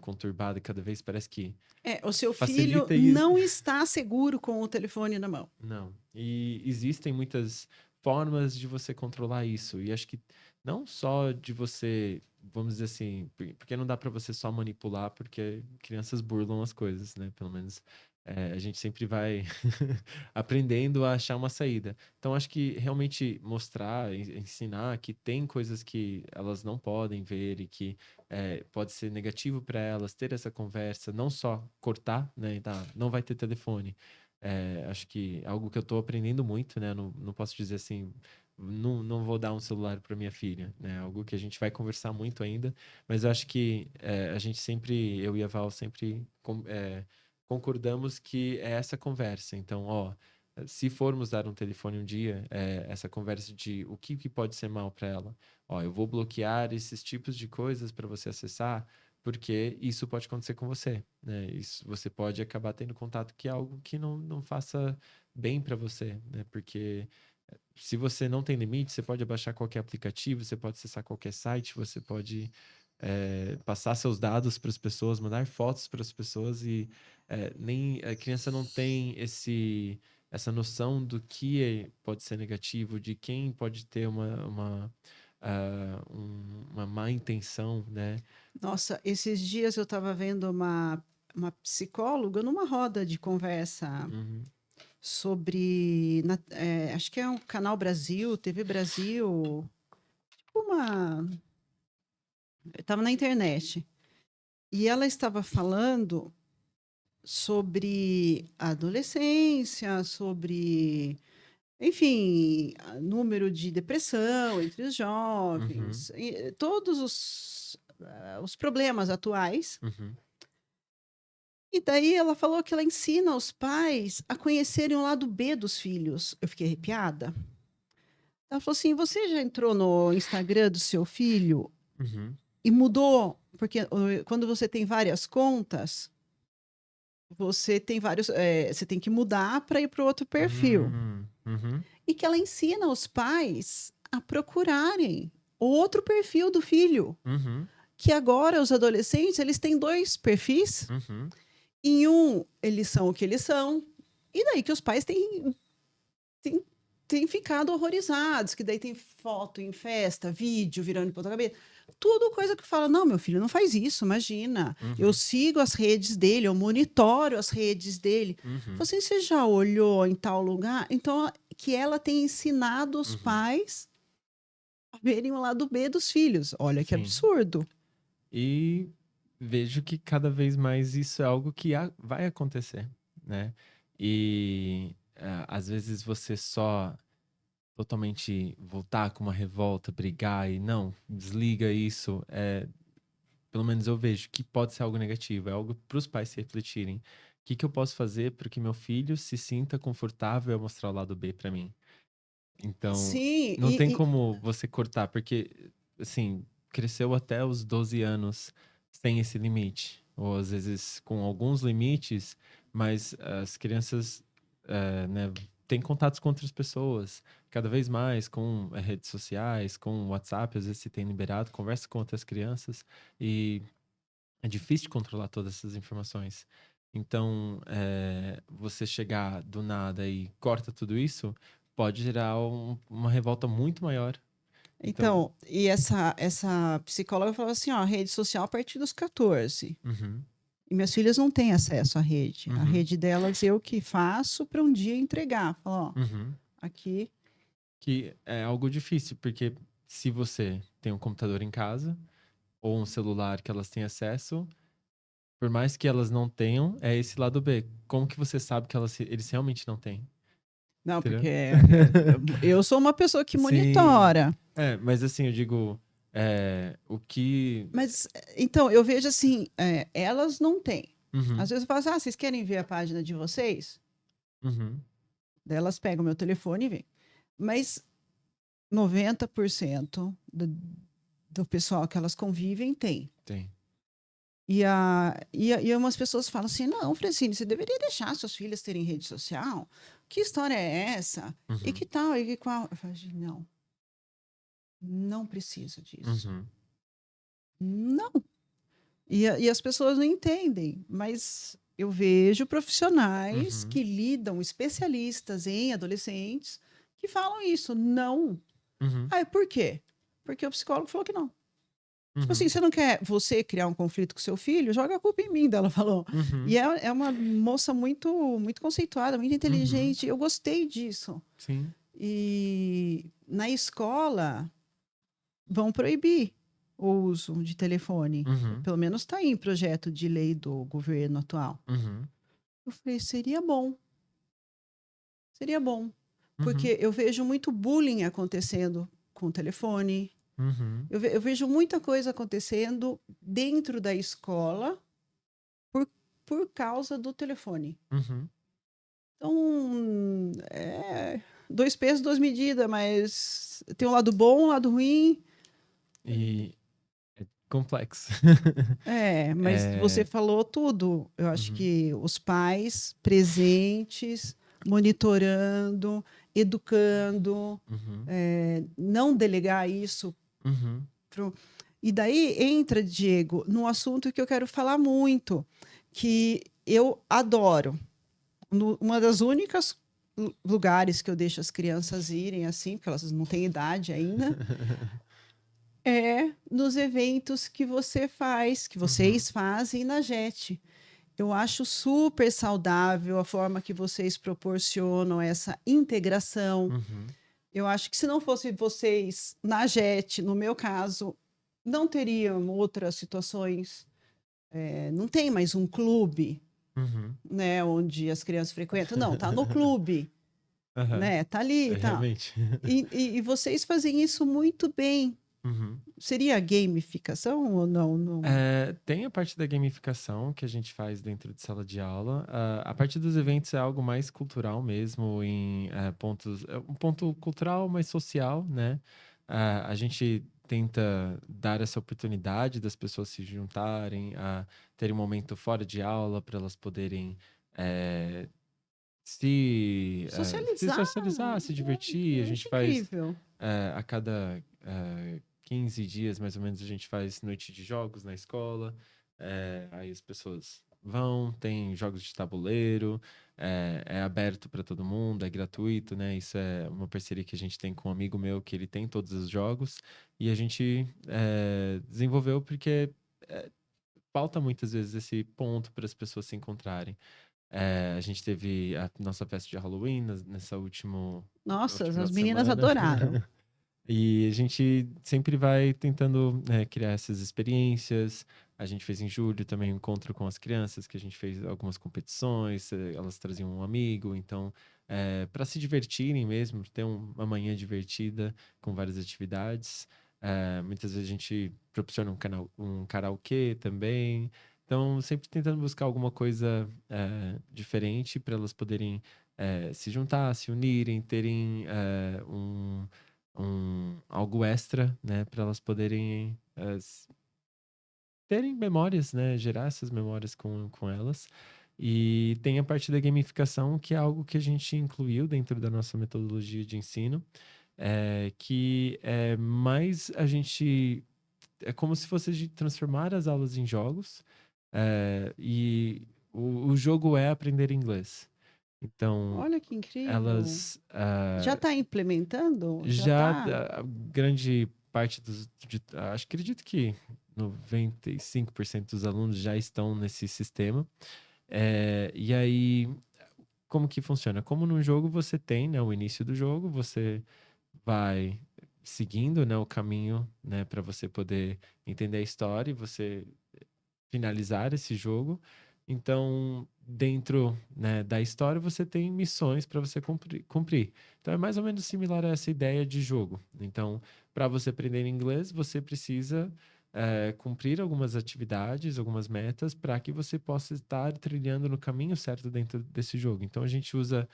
conturbada, e cada vez parece que É, o seu filho facilita e não está seguro com o telefone na mão. não. E existem muitas formas de você controlar isso. E acho que não só de você, vamos dizer assim, porque não dá para você só manipular, porque crianças burlam as coisas, né? Pelo menos a gente sempre vai aprendendo a achar uma saída. Então acho que realmente mostrar, ensinar que tem coisas que elas não podem ver e que pode ser negativo para elas ter essa conversa, não só cortar, né? E tá, não vai ter telefone. Acho que é algo que eu estou aprendendo muito, né? Não posso dizer assim, não vou dar um celular para minha filha, né? Algo que a gente vai conversar muito ainda, mas eu acho que a gente sempre, eu e a Val sempre concordamos que é essa conversa. Então, ó, se formos dar um telefone um dia, essa conversa de o que pode ser mal para ela. Ó, eu vou bloquear esses tipos de coisas para você acessar, porque isso pode acontecer com você, né? Isso, você pode acabar tendo contato que é algo que não faça bem para você, né? Porque se você não tem limite, você pode baixar qualquer aplicativo, você pode acessar qualquer site, você pode passar seus dados para as pessoas, mandar fotos para as pessoas e nem a criança não tem essa noção do que pode ser negativo, de quem pode ter uma má intenção, né? Nossa, esses dias eu estava vendo uma psicóloga numa roda de conversa Uhum, sobre, acho que é um Canal Brasil, TV Brasil, tipo estava na internet. E ela estava falando sobre a adolescência, sobre, enfim, número de depressão entre os uhum, jovens, todos os problemas atuais. uhum, E daí ela falou que ela ensina os pais a conhecerem o lado B dos filhos. Eu fiquei arrepiada. Ela falou assim: você já entrou no Instagram do seu filho uhum, e mudou? Porque quando você tem várias contas, você tem você tem que mudar para ir para o outro perfil. uhum, E que ela ensina os pais a procurarem o outro perfil do filho. uhum, Que agora os adolescentes eles têm dois perfis. uhum, Em um, eles são o que eles são. E daí que os pais têm, têm ficado horrorizados, que daí tem foto em festa, vídeo virando de ponta cabeça. Tudo coisa que fala, não, meu filho não faz isso, imagina. Eu uhum, sigo as redes dele, eu monitoro as redes dele. uhum, Você, você já olhou em tal lugar? Então, que ela tem ensinado os uhum. pais a verem o lado B dos filhos. Olha que Sim. absurdo. E vejo que cada vez mais isso é algo que vai acontecer, né? E às vezes você só totalmente voltar com uma revolta, brigar e não, desliga isso. Pelo menos eu vejo que pode ser algo negativo, é algo para os pais se refletirem. O que eu posso fazer para que meu filho se sinta confortável a mostrar o lado B para mim? Então, Sim, não tem como você cortar, porque, assim, cresceu até os 12 anos sem esse limite. Ou às vezes com alguns limites, mas as crianças, né, têm contatos com outras pessoas, cada vez mais com redes sociais, com WhatsApp, às vezes se tem liberado, conversa com outras crianças, e é difícil controlar todas essas informações. Então, você chegar do nada e corta tudo isso, pode gerar uma revolta muito maior. Então, então, e essa psicóloga falou assim, ó, rede social a partir dos 14. uhum, E minhas filhas não têm acesso à rede. A uhum, rede delas eu que faço para um dia entregar. Falo, ó, uhum. aqui. Que é algo difícil, porque se você tem um computador em casa ou um celular que elas têm acesso, por mais que elas não tenham, é esse lado B. Como que você sabe que eles realmente não têm? Não, Entendeu? porque eu sou uma pessoa que Sim. monitora. Mas assim, eu digo, o que. Mas, então, eu vejo assim, elas não têm. Uhum, Às vezes eu falo assim, vocês querem ver a página de vocês? uhum, Daí elas pegam meu telefone e vêm. Mas 90% do pessoal que elas convivem tem. tem. E umas pessoas falam assim: não, Francine, você deveria deixar suas filhas terem rede social. Que história é essa? E Uhum, que tal? E que qual? Eu falo, "Gente, não, não precisa disso. uhum, Não. E as pessoas não entendem, mas eu vejo profissionais uhum, que lidam, especialistas em adolescentes, que falam isso. Não. uhum, Ah, por quê? Porque o psicólogo falou que não. Tipo assim, uhum, você não quer você criar um conflito com seu filho? Joga a culpa em mim, ela falou. uhum, E é uma moça muito conceituada, muito uhum, inteligente. Eu gostei disso. sim. E na escola vão proibir o uso de telefone. Uhum, Pelo menos está aí em projeto de lei do governo atual. uhum, Eu falei, seria bom, seria bom. uhum, Porque eu vejo muito bullying acontecendo com o telefone. uhum, Eu vejo muita coisa acontecendo dentro da escola por, por causa do telefone. uhum. Então, dois pesos, duas medidas, mas tem um lado bom, um lado ruim. E é complexo. Mas você É, falou tudo. Eu acho uhum, que os pais presentes, monitorando, educando, uhum, não delegar isso uhum, pro... E daí entra, Diego, num assunto que eu quero falar muito, que eu adoro. Uma das únicas lugares que eu deixo as crianças irem assim, porque elas não têm idade ainda, é nos eventos que você faz, que uhum, vocês fazem na JET. Eu acho super saudável a forma que vocês proporcionam essa integração. uhum. Eu acho que se não fosse vocês na JET, no meu caso, não teriam outras situações. Não tem mais um clube, Uhum. né, onde as crianças frequentam. Não, tá no clube, Aham. né? Tá ali É, e tal. realmente. E vocês fazem isso muito bem. Uhum. Seria gamificação ou não? Não. Tem a parte da gamificação que a gente faz dentro de sala de aula. A parte dos eventos é algo mais cultural mesmo, em pontos, um ponto cultural mais social, né? A gente tenta dar essa oportunidade das pessoas se juntarem, a terem um momento fora de aula para elas poderem eh, se Socializar, socializar, se divertir. A eu gente acho faz incrível. a cada 15 dias, mais ou menos, a gente faz noite de jogos na escola. Aí as pessoas vão, tem jogos de tabuleiro, é aberto para todo mundo, é gratuito, né? Isso é uma parceria que a gente tem com um amigo meu, que ele tem todos os jogos, e a gente desenvolveu porque falta muitas vezes esse ponto para as pessoas se encontrarem. A gente teve a nossa festa de Halloween no Nossa, último final as de meninas semana. adoraram. E a gente sempre vai tentando, criar essas experiências. A gente fez em julho também um encontro com as crianças, que a gente fez algumas competições, elas traziam um amigo. Então, para se divertirem mesmo, ter uma manhã divertida com várias atividades. Muitas vezes a gente proporciona um karaokê também. Então, sempre tentando buscar alguma coisa diferente para elas poderem se juntar, se unirem, terem algo extra, né, para elas poderem terem memórias, né, gerar essas memórias com elas. E tem a parte da gamificação, que é algo que a gente incluiu dentro da nossa metodologia de ensino, que é mais a gente é como se fosse de transformar as aulas em jogos, e o jogo é aprender inglês. Então, Olha que incrível. elas Já está implementando? Já já está? a grande parte acredito que 95% dos alunos já estão nesse sistema. E aí, como que funciona? Como no jogo você tem, né, o início do jogo, você vai seguindo, né, o caminho, né, para você poder entender a história e você finalizar esse jogo. Então, dentro, né, da história, você tem missões para você cumprir. Então, é mais ou menos similar a essa ideia de jogo. Então, para você aprender inglês, você precisa cumprir algumas atividades, algumas metas, para que você possa estar trilhando no caminho certo dentro desse jogo. Então, a gente usa,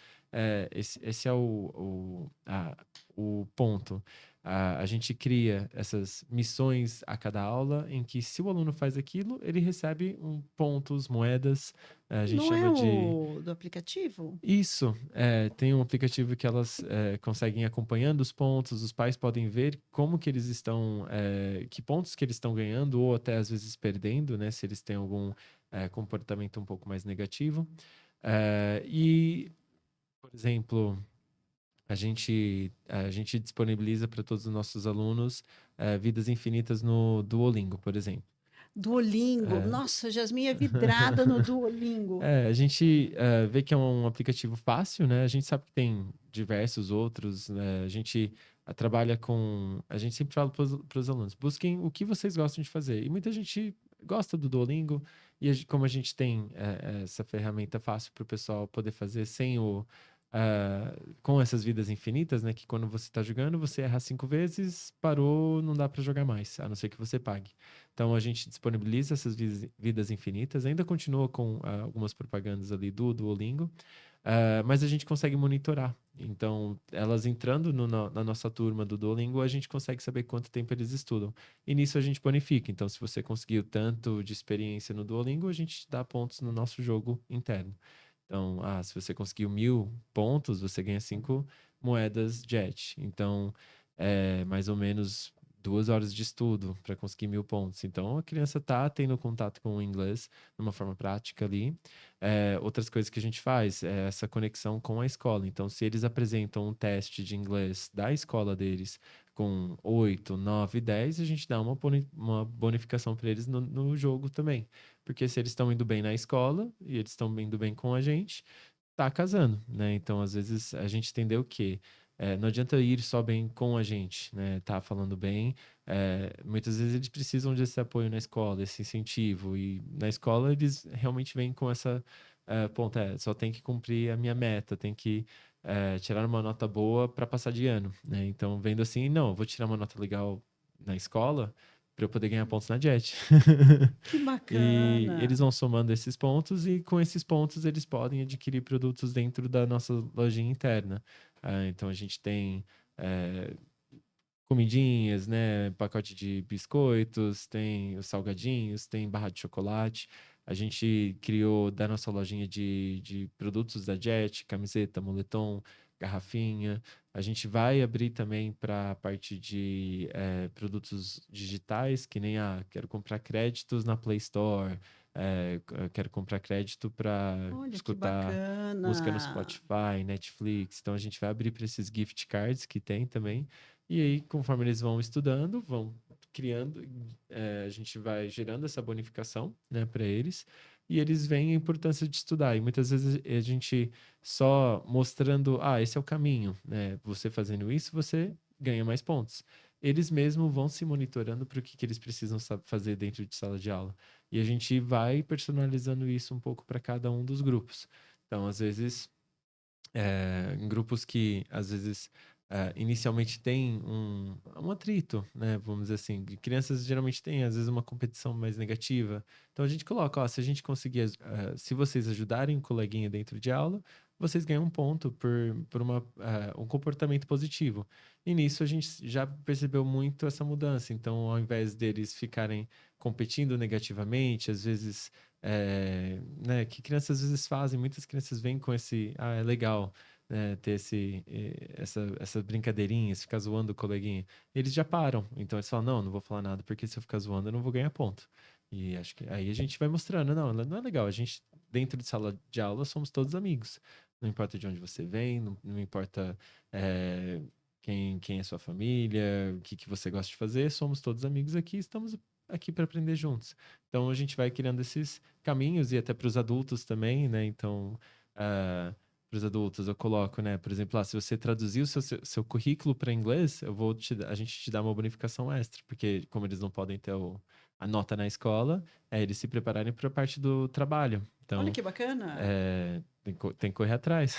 esse é o ponto. A gente cria essas missões a cada aula, em que se o aluno faz aquilo, ele recebe pontos, moedas. A gente Não é chama de o do aplicativo? isso. Tem um aplicativo que elas conseguem ir acompanhando os pontos. Os pais podem ver como que eles estão, que pontos que eles estão ganhando ou até às vezes perdendo, né? Se eles têm algum comportamento um pouco mais negativo. E, por exemplo, a gente disponibiliza para todos os nossos alunos vidas infinitas no Duolingo, por exemplo. Duolingo. É. Nossa, Jasmine é vidrada no Duolingo. A gente vê que é um aplicativo fácil, né? A gente sabe que tem diversos outros, né? A gente trabalha com. A gente sempre fala para os alunos: busquem o que vocês gostam de fazer. E muita gente gosta do Duolingo, e como a gente tem essa ferramenta fácil para o pessoal poder fazer sem com essas vidas infinitas, né? Que quando você está jogando, você erra 5 vezes, parou, não dá para jogar mais, a não ser que você pague. Então a gente disponibiliza essas vidas infinitas, ainda continua com algumas propagandas ali do Duolingo, mas a gente consegue monitorar. Então, elas entrando na nossa turma do Duolingo, a gente consegue saber quanto tempo eles estudam. E nisso a gente bonifica. Então, se você conseguiu tanto de experiência no Duolingo, a gente dá pontos no nosso jogo interno. Então, se você conseguiu 1.000 pontos, você ganha 5 moedas JET. Então, é mais ou menos 2 horas de estudo para conseguir 1.000 pontos. Então, a criança está tendo contato com o inglês de uma forma prática ali. Outras coisas que a gente faz é essa conexão com a escola. Então, se eles apresentam um teste de inglês da escola deles com 8, 9, 10, a gente dá uma bonificação para eles no jogo também. Porque se eles estão indo bem na escola e eles estão indo bem com a gente, tá casando, né? Então, às vezes, a gente entendeu que não adianta ir só bem com a gente, né? Tá falando bem. Muitas vezes eles precisam desse apoio na escola, esse incentivo. E na escola eles realmente vêm com essa ponto, só tem que cumprir a minha meta, tem que tirar uma nota boa para passar de ano, né? Então, vendo assim, não, eu vou tirar uma nota legal na escola para eu poder ganhar pontos na JET. Que E eles bacana. vão somando esses pontos e com esses pontos eles podem adquirir produtos dentro da nossa lojinha interna. Então a gente tem comidinhas, né? Pacote de biscoitos, tem os salgadinhos, tem barra de chocolate. A gente criou da nossa lojinha de produtos da Jet, camiseta, moletom, garrafinha. A gente vai abrir também para a parte de produtos digitais, que nem quero comprar créditos na Play Store, quero comprar crédito para Olha que escutar música no bacana. Spotify, Netflix. Então a gente vai abrir para esses gift cards que tem também. E aí, conforme eles vão estudando, vão criando, a gente vai gerando essa bonificação, né, para eles, e eles veem a importância de estudar. E muitas vezes a gente só mostrando, esse é o caminho, né? Você fazendo isso, você ganha mais pontos. Eles mesmos vão se monitorando para o que eles precisam fazer dentro de sala de aula. E a gente vai personalizando isso um pouco para cada um dos grupos. Então, às vezes em grupos que às vezes inicialmente tem um atrito, né? Vamos dizer assim, crianças geralmente têm às vezes uma competição mais negativa. Então a gente coloca, se a gente conseguir, se vocês ajudarem o coleguinha dentro de aula, vocês ganham um ponto por um comportamento positivo. E nisso a gente já percebeu muito essa mudança. Então, ao invés deles ficarem competindo negativamente, às vezes né, que crianças às vezes fazem, muitas crianças vêm com esse, é legal, né, ter essa brincadeirinha, ficar zoando o coleguinha. Eles já param, então eles falam, não vou falar nada, porque se eu ficar zoando eu não vou ganhar ponto. E acho que aí a gente vai mostrando, não é legal, a gente, dentro de sala de aula, somos todos amigos. Não importa de onde você vem, não importa quem é sua família, o que você gosta de fazer, somos todos amigos aqui, estamos aqui para aprender juntos. Então a gente vai criando esses caminhos e até para os adultos também, né? Então, para os adultos eu coloco, né? Por exemplo, se você traduzir o seu currículo para inglês, a gente te dá uma bonificação extra, porque como eles não podem ter a nota na escola, eles se prepararem para a parte do trabalho. Olha Então, que bacana. tem que correr atrás.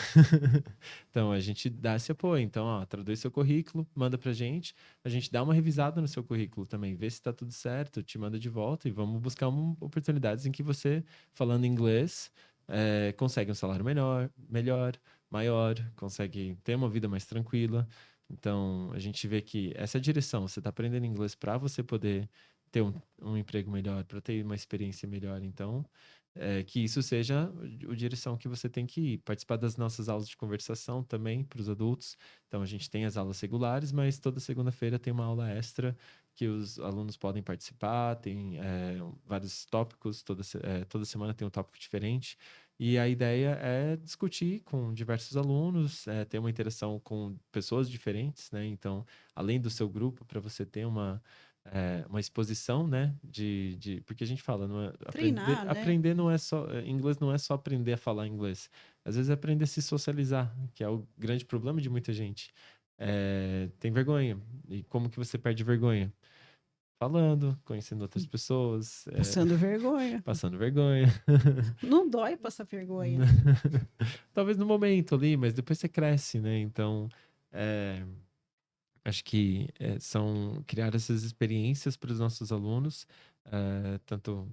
Então, a gente dá esse apoio. Então, traduz seu currículo, manda pra gente. A gente dá uma revisada no seu currículo também, vê se tá tudo certo, te manda de volta e vamos buscar oportunidades em que você, falando inglês, consegue um salário melhor, maior, consegue ter uma vida mais tranquila. Então, a gente vê que essa direção, você está aprendendo inglês para você poder ter um emprego melhor, para ter uma experiência melhor. Então, que isso seja a direção que você tem que ir. Participar das nossas aulas de conversação também para os adultos. Então, a gente tem as aulas regulares, mas toda segunda-feira tem uma aula extra que os alunos podem participar. Tem vários tópicos, toda semana tem um tópico diferente. E a ideia é discutir com diversos alunos, ter uma interação com pessoas diferentes, né? Então, além do seu grupo, para você ter uma exposição, né? Porque a gente fala, não é, Treinar, né? aprender não é só, inglês não é só aprender a falar inglês. Às vezes é aprender a se socializar, que é o grande problema de muita gente. Tem vergonha. E como que você perde vergonha? Falando, conhecendo outras pessoas, Passando vergonha. passando vergonha. Não dói passar vergonha. Talvez no momento ali, mas depois você cresce, né? Então, acho que são criar essas experiências para os nossos alunos, tanto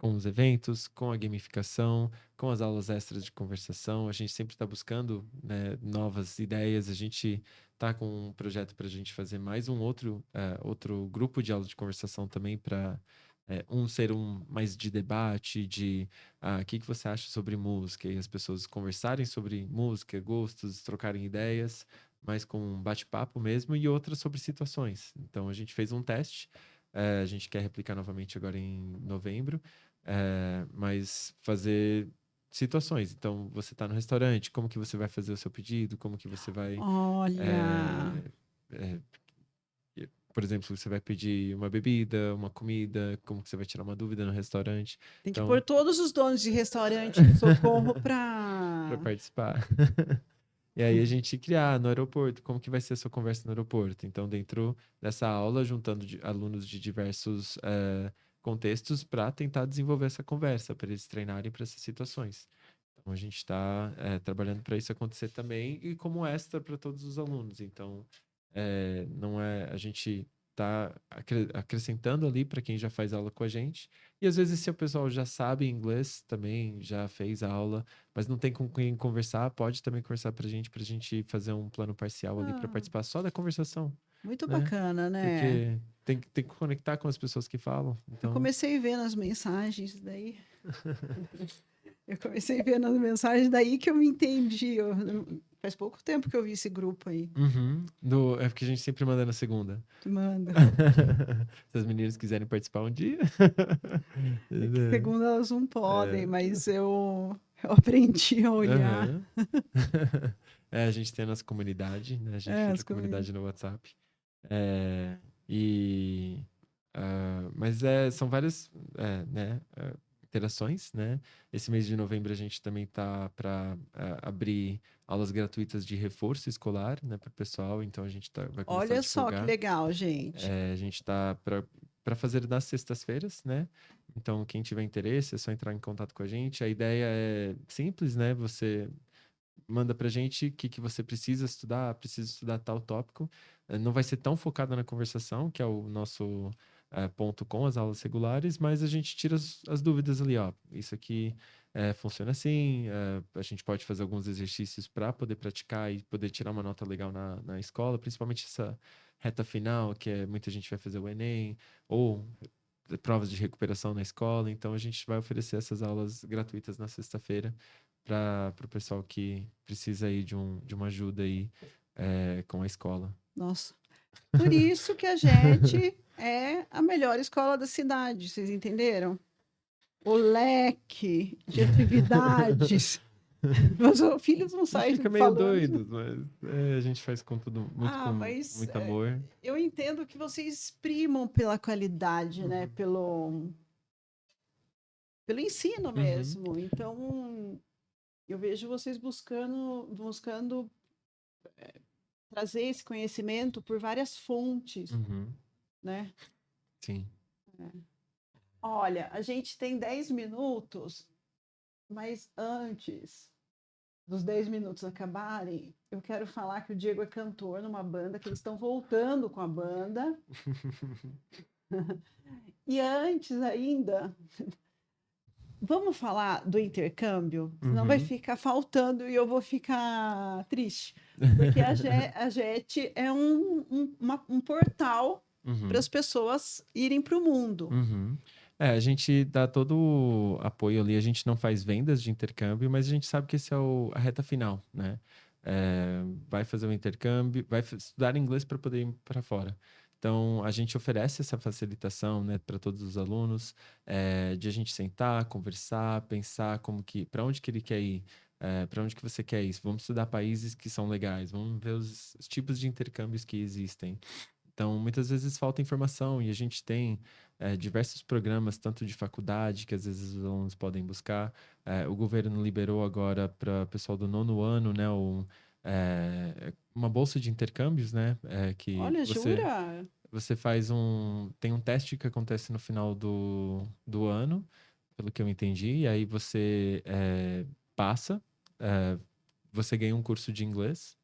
com os eventos, com a gamificação, com as aulas extras de conversação. A gente sempre está buscando, né, novas ideias. A gente está com um projeto para a gente fazer mais outro grupo de aula de conversação também para ser mais de debate, de o que você acha sobre música, e as pessoas conversarem sobre música, gostos, trocarem ideias, mas com um bate-papo mesmo, e outras sobre situações. Então a gente fez um teste, a gente quer replicar novamente agora em novembro, mas fazer situações. Então, você está no restaurante, como que você vai fazer o seu pedido, como que você vai, Olha, eh, eh, por exemplo, você vai pedir uma bebida, uma comida, como que você vai tirar uma dúvida no restaurante. tem que pôr Então, todos os donos de restaurante em socorro para para. participar. E aí a gente criar no aeroporto, como que vai ser a sua conversa no aeroporto. Então, dentro dessa aula, juntando alunos de diversos contextos para tentar desenvolver essa conversa, para eles treinarem para essas situações. Então, a gente está trabalhando para isso acontecer também e como extra para todos os alunos. Então, não é, a gente está acrescentando ali para quem já faz aula com a gente. E às vezes, se o pessoal já sabe inglês também, já fez a aula, mas não tem com quem conversar, pode também conversar para a gente fazer um plano parcial ali para Ah, participar só da conversação, muito né? bacana, né? Porque tem que conectar com as pessoas que falam. Eu Então, comecei a ver nas mensagens daí. Eu comecei a ver nas mensagens daí que eu me entendi. Faz pouco tempo que eu vi esse grupo aí. é porque a gente sempre manda na segunda. Manda. Se as meninas quiserem participar um dia. É que segundo elas não podem, É. mas eu aprendi a olhar. Aham. A gente tem a nossa comunidade, né? A gente É, fez as a comidas. comunidade no WhatsApp. É, e, mas são várias, né, interações, né? Esse mês de novembro a gente também tá para abrir aulas gratuitas de reforço escolar, né, para o pessoal. Então a gente vai começar a Olha só que divulgar. legal, gente. A gente está para fazer nas sextas-feiras, né? Então, quem tiver interesse, é só entrar em contato com a gente. A ideia é simples, né? Você manda pra gente o que você precisa estudar, precisa estudar tal tópico. Não vai ser tão focado na conversação, que é o nosso ponto com as aulas regulares, mas a gente tira as dúvidas ali, ó. Isso aqui funciona assim, a gente pode fazer alguns exercícios para poder praticar e poder tirar uma nota legal na escola, principalmente essa reta final, que muita gente vai fazer o Enem, ou provas de recuperação na escola. Então, a gente vai oferecer essas aulas gratuitas na sexta-feira para o pessoal que precisa aí de uma ajuda aí com a escola. Nossa. Por isso que a gente é a melhor escola da cidade, vocês entenderam? O leque de atividades. Meus filhos não A gente saem fica meio falando. doido, mas a gente faz com tudo muito Ah, com mas muito amor. eu entendo que vocês primam pela qualidade, né? Uhum. Pelo ensino Uhum. mesmo. Então, eu vejo vocês buscando trazer esse conhecimento por várias fontes, Uhum. né? Sim. Olha, a gente tem 10 minutos, mas antes dos 10 minutos acabarem, eu quero falar que o Diego é cantor numa banda, que eles estão voltando com a banda. E antes ainda, vamos falar do intercâmbio? Senão vai Uhum. ficar faltando e eu vou ficar triste. Porque a JET é um portal para Uhum. as pessoas irem para o mundo. Uhum. A gente dá todo o apoio ali, a gente não faz vendas de intercâmbio, mas a gente sabe que esse é a reta final, né? Vai fazer o intercâmbio, estudar inglês para poder ir para fora. Então, a gente oferece essa facilitação, né, para todos os alunos, de a gente sentar, conversar, pensar para onde que ele quer ir, para onde que você quer ir. Vamos estudar países que são legais, vamos ver os tipos de intercâmbios que existem. Então, muitas vezes falta informação e a gente tem diversos programas, tanto de faculdade, que às vezes os alunos podem buscar. O governo liberou agora para o pessoal do nono ano, né, uma bolsa de intercâmbios, né, que Olha, jura? você tem um teste que acontece no final do ano, pelo que eu entendi, e aí você passa, eh, você ganha um curso de inglês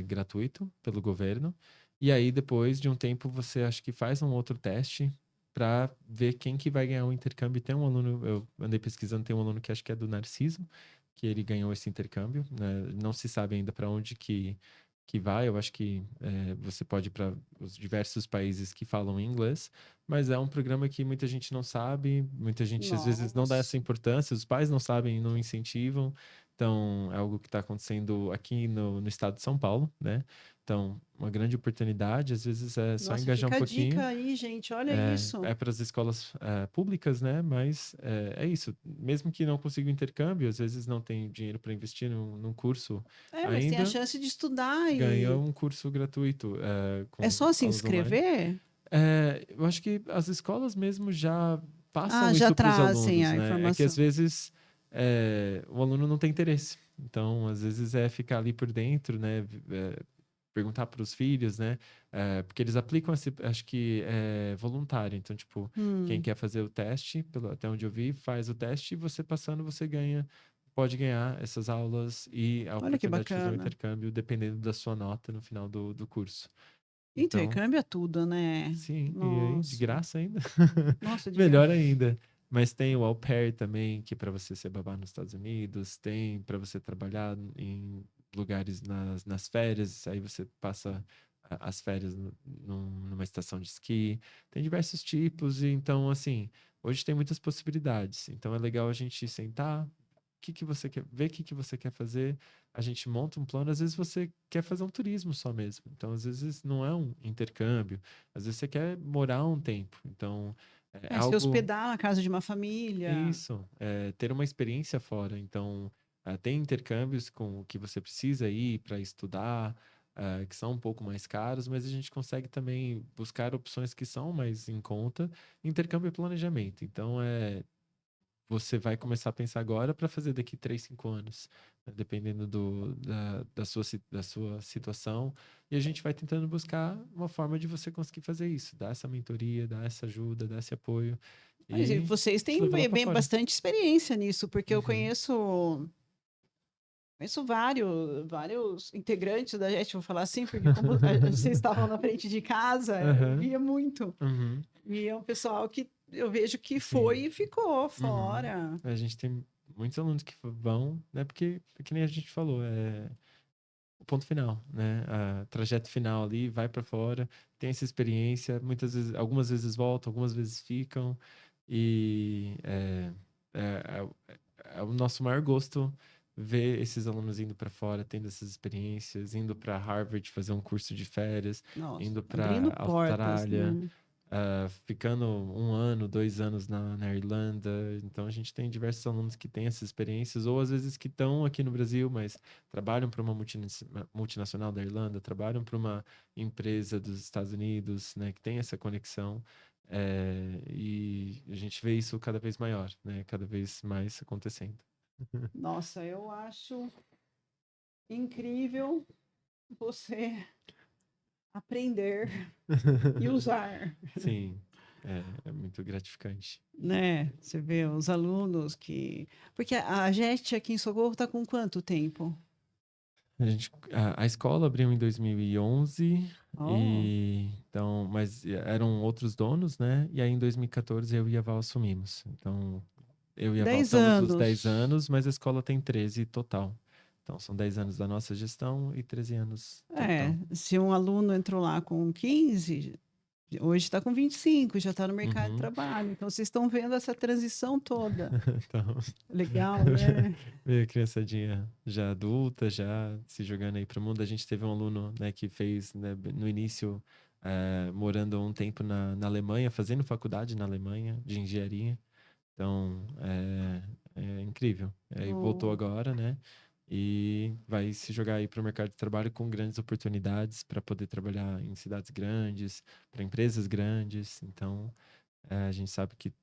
gratuito pelo governo. E aí, depois de um tempo, você acho que faz um outro teste. para ver quem que vai ganhar o intercâmbio. Tem um aluno, eu andei pesquisando, tem um aluno que acho que é do Narciso, que ele ganhou esse intercâmbio, né? Não se sabe ainda para onde que vai. Eu acho que você pode ir para os diversos países que falam inglês, mas é um programa que muita gente não sabe, muita gente às vezes não dá essa Nossa. importância, os pais não sabem, não incentivam. Então, é algo que está acontecendo aqui no estado de São Paulo, né? Então, uma grande oportunidade, às vezes é só Nossa, engajar um fica a pouquinho. dica aí, gente. Olha É, isso. é para as escolas públicas, né? Mas é isso. Mesmo que não consiga o intercâmbio, às vezes não tem dinheiro para investir num curso Mas tem a ainda, chance de estudar ganha e um curso gratuito é com só se aulas online. inscrever? Eu acho que as escolas mesmo já Ah, passam já isso para os trazem alunos, a né? É que às informação. vezes o aluno não tem interesse. Então, às vezes é ficar ali por dentro, né? Perguntar para os filhos, né? Porque eles aplicam, acho que é voluntário. Então, tipo, quem Hum, quer fazer o teste, até onde eu vi, faz o teste e você passando, você pode ganhar essas aulas e a olha que oportunidade de fazer um bacana. intercâmbio dependendo da sua nota no final do curso. Então, Intercâmbio é tudo, né? sim, e aí, de Nossa. graça ainda. Nossa, de Melhor graça. ainda. Mas tem o au pair também, que para você ser babá nos Estados Unidos, tem para você trabalhar em lugares nas férias, aí você passa as férias numa estação de esqui. Tem diversos tipos, e então, assim, hoje tem muitas possibilidades. Então é legal a gente sentar, que você quer, ver o que você quer fazer. A gente monta um plano, às vezes você quer fazer um turismo só mesmo. Então, às vezes não é um intercâmbio, às vezes você quer morar um tempo. Então, é Se algo hospedar na casa de uma família. isso, ter uma experiência fora. Então, tem intercâmbios com o que você precisa ir para estudar, que são um pouco mais caros, mas a gente consegue também buscar opções que são mais em conta. Intercâmbio e planejamento. Então, você vai começar a pensar agora para fazer daqui 3, 5 anos, né, dependendo da sua situação. E a gente vai tentando buscar uma forma de você conseguir fazer isso, dar essa mentoria, dar essa ajuda, dar esse apoio Mas e e vocês te têm levar lá para fora. bastante experiência nisso, porque eu Uhum. conheço vários integrantes da gente, vou falar assim, porque como vocês estavam na frente de casa, eu Aham. via muito. Uhum. E é um pessoal que eu vejo que foi Sim. e ficou Uhum. fora. A gente tem muitos alunos que vão, né? Porque, que nem a gente falou, é o ponto final, né? A trajeto final ali, vai para fora, tem essa experiência, muitas vezes, algumas vezes voltam, algumas vezes ficam, e é, é o nosso maior gosto ver esses alunos indo para fora, tendo essas experiências, indo para Harvard fazer um curso de férias, Nossa, indo abrindo para portas, Austrália, né? ficando 1 ano, 2 anos na Irlanda. Então a gente tem diversos alunos que têm essas experiências, ou às vezes que estão aqui no Brasil, mas trabalham para uma multinacional da Irlanda, trabalham para uma empresa dos Estados Unidos, né, que tem essa conexão. E a gente vê isso cada vez maior, né, cada vez mais acontecendo. Nossa, eu acho incrível você aprender e usar, Sim, é muito gratificante. né? Você vê os alunos que. Porque a JET aqui em Socorro está com quanto tempo? A escola abriu em 2011 Oh, e então, mas eram outros donos, né? E aí em 2014 eu e a Val assumimos. Então, eu e a Val 10 estamos nos 10 anos. anos, mas a escola tem 13 total. Então, são 10 anos da nossa gestão e 13 anos total. Se um aluno entrou lá com 15, hoje está com 25, já está no mercado de Uhum. trabalho. Então, vocês estão vendo essa transição toda. Então, Legal, né? meio criançadinha já adulta, já se jogando aí para o mundo. A gente teve um aluno, né, que fez, né, no início, morando um tempo na Alemanha, fazendo faculdade na Alemanha de engenharia. Então, é incrível. Aí voltou Oh, agora, né? E vai se jogar aí para o mercado de trabalho com grandes oportunidades para poder trabalhar em cidades grandes, para empresas grandes. Então, a gente sabe que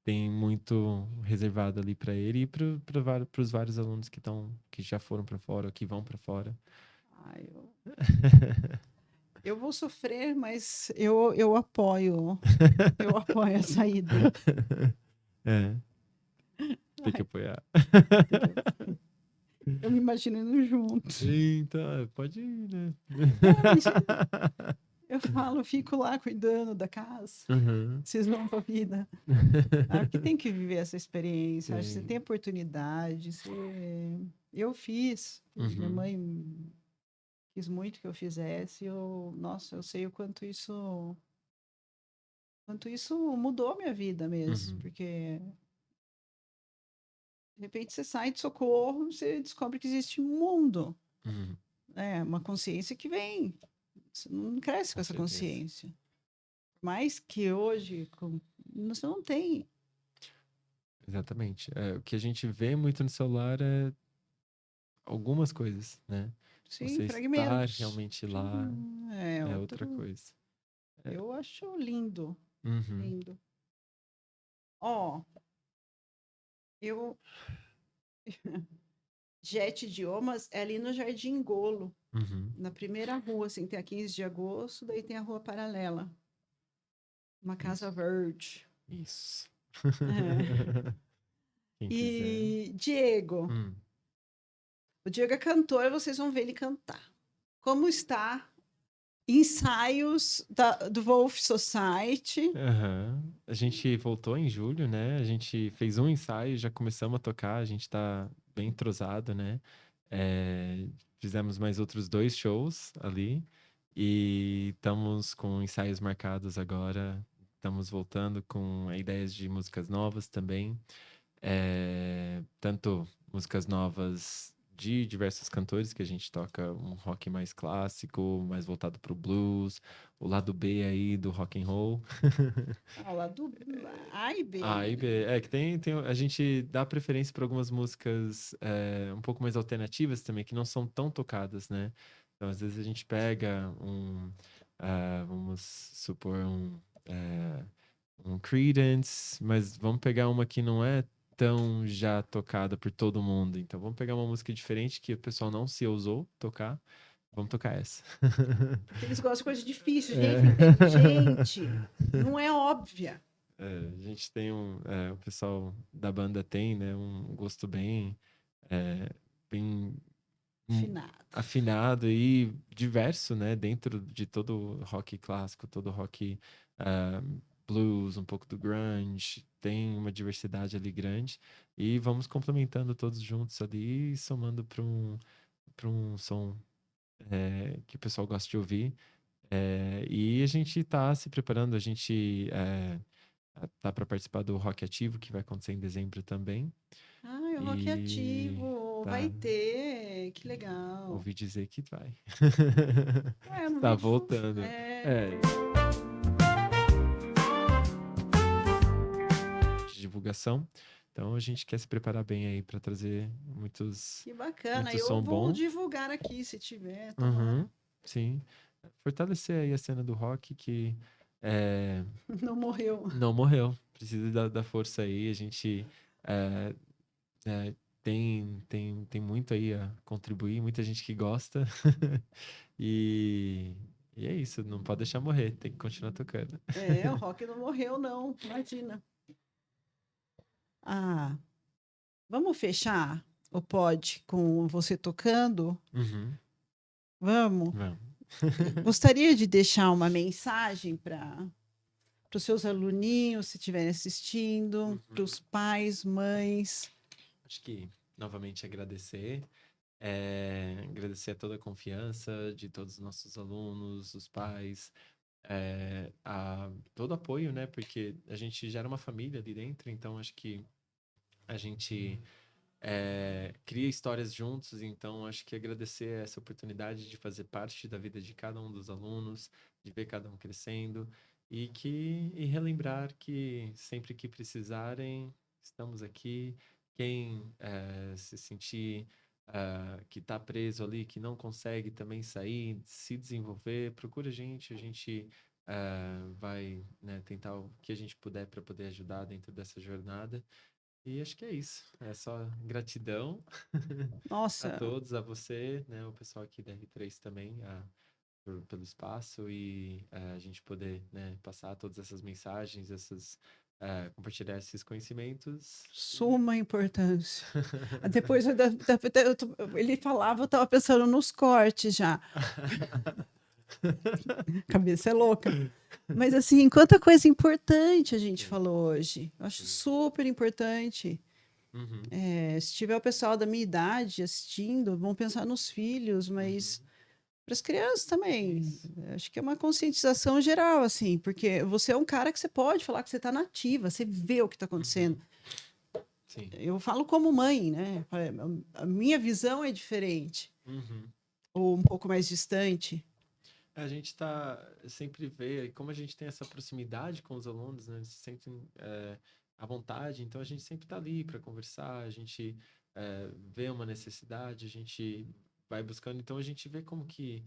tem muito reservado ali para ele e para os vários alunos que já foram para fora ou que vão para fora. ai, eu vou sofrer, mas eu apoio. Eu apoio a saída. É, tem que Ai, apoiar. tem que- eu me imaginando junto. Então, pode ir, né? É, mas Eu falo, fico lá cuidando da casa. Uhum. Vocês vão pra vida. Porque tem que viver essa experiência. Acho que você Sim. tem oportunidade. Eu fiz. Minha Uhum. mãe quis muito que eu fizesse. Nossa, eu sei o quanto isso mudou minha vida mesmo. Uhum. Porque de repente você sai de socorro, você descobre que existe um mundo. Uhum. Uma consciência que vem. Você não cresce com Com essa certeza. consciência. Mas que hoje você não tem. Exatamente. O que a gente vê muito no celular é algumas coisas, né? Sim, Você estar fragmentos. realmente lá é outra Outro. coisa. É. Eu acho lindo, Uhum. lindo. Ó, eu. Jet Idiomas é ali no Jardim Golo, Uhum. na primeira rua, assim, tem a 15 de agosto, daí tem a rua paralela, uma casa Isso. verde. Isso. É. Quem quiser. E Diego, Hum. o Diego é cantor, vocês vão ver ele cantar. Como está? Ensaios do Wolf Society. Aham. A gente voltou em julho, né? A gente fez um ensaio, já começamos a tocar, a gente tá bem entrosado, né? Fizemos mais outros 2 shows ali e estamos com ensaios marcados agora. Estamos voltando com ideias de músicas novas também. Tanto músicas novas de diversos cantores, que a gente toca um rock mais clássico, mais voltado pro blues, o lado B aí do rock and roll. Lá do A e A e B. B. Que a gente dá preferência para algumas músicas um pouco mais alternativas também, que não são tão tocadas, né? Então, às vezes a gente pega vamos supor, um Creedence, mas vamos pegar uma que não é tão já tocada por todo mundo. Então, vamos pegar uma música diferente que o pessoal não se ousou tocar. Vamos tocar essa. Porque eles gostam de coisa difícil, É. gente inteligente. Não é óbvia. A gente tem o pessoal da banda tem, né, um gosto bem Afinado. afinado e diverso, né, dentro de todo o rock clássico, todo o rock ah, blues, um pouco do grunge, tem uma diversidade ali grande e vamos complementando todos juntos ali e somando para um som que o pessoal gosta de ouvir. E a gente está se preparando, a gente tá para participar do Rock Ativo, que vai acontecer em dezembro também. Ai, o rock E ativo. Vai tá, ter. Que legal. ouvi dizer que vai. Eu não Tá vejo. voltando. De divulgação. Então a gente quer se preparar bem aí para trazer Que bacana. muito Eu som vou bom. divulgar aqui se tiver. Tá lá. Uhum, sim. Fortalecer aí a cena do rock que Não morreu. não morreu. Precisa da força aí. A gente é, tem muito aí a contribuir, muita gente que gosta. E é isso, não pode deixar morrer, tem que continuar tocando. O rock não morreu, não. Imagina. Vamos fechar o pod com você tocando? Uhum, Vamos. vamos. Gostaria de deixar uma mensagem para os seus aluninhos, se estiverem assistindo, para os pais, mães. Acho que, novamente, agradecer a toda a confiança de todos os nossos alunos, os pais, a todo apoio, né? Porque a gente gera uma família ali dentro, então acho que a gente cria histórias juntos, então acho que agradecer essa oportunidade de fazer parte da vida de cada um dos alunos, de ver cada um crescendo e relembrar que sempre que precisarem, estamos aqui. Quem se sentir que está preso ali, que não consegue também sair, se desenvolver, procura a gente vai, né, tentar o que a gente puder para poder ajudar dentro dessa jornada. E acho que é isso. É só gratidão a Nossa, todos, a você, né, o pessoal aqui da R3 também, pelo espaço e a gente poder, né, passar todas essas mensagens, compartilhar esses conhecimentos. suma importância. Depois ele falava, eu estava pensando nos cortes já. Cabeça é louca. Mas assim, quanta coisa importante a gente falou hoje. Eu acho Sim. super importante. Uhum, Se tiver o pessoal da minha idade assistindo, vão pensar nos filhos, mas uhum. para as crianças também. Isso. Acho que é uma conscientização geral, assim, porque você é um cara que você pode falar que você está nativa, você vê o que está acontecendo. Sim. Eu falo como mãe, né? A minha visão é diferente, Uhum. ou um pouco mais distante. A gente sempre vê, e como a gente tem essa proximidade com os alunos, né? Eles se sentem à vontade, então a gente sempre está ali para conversar, a gente vê uma necessidade, a gente vai buscando, então a gente vê como que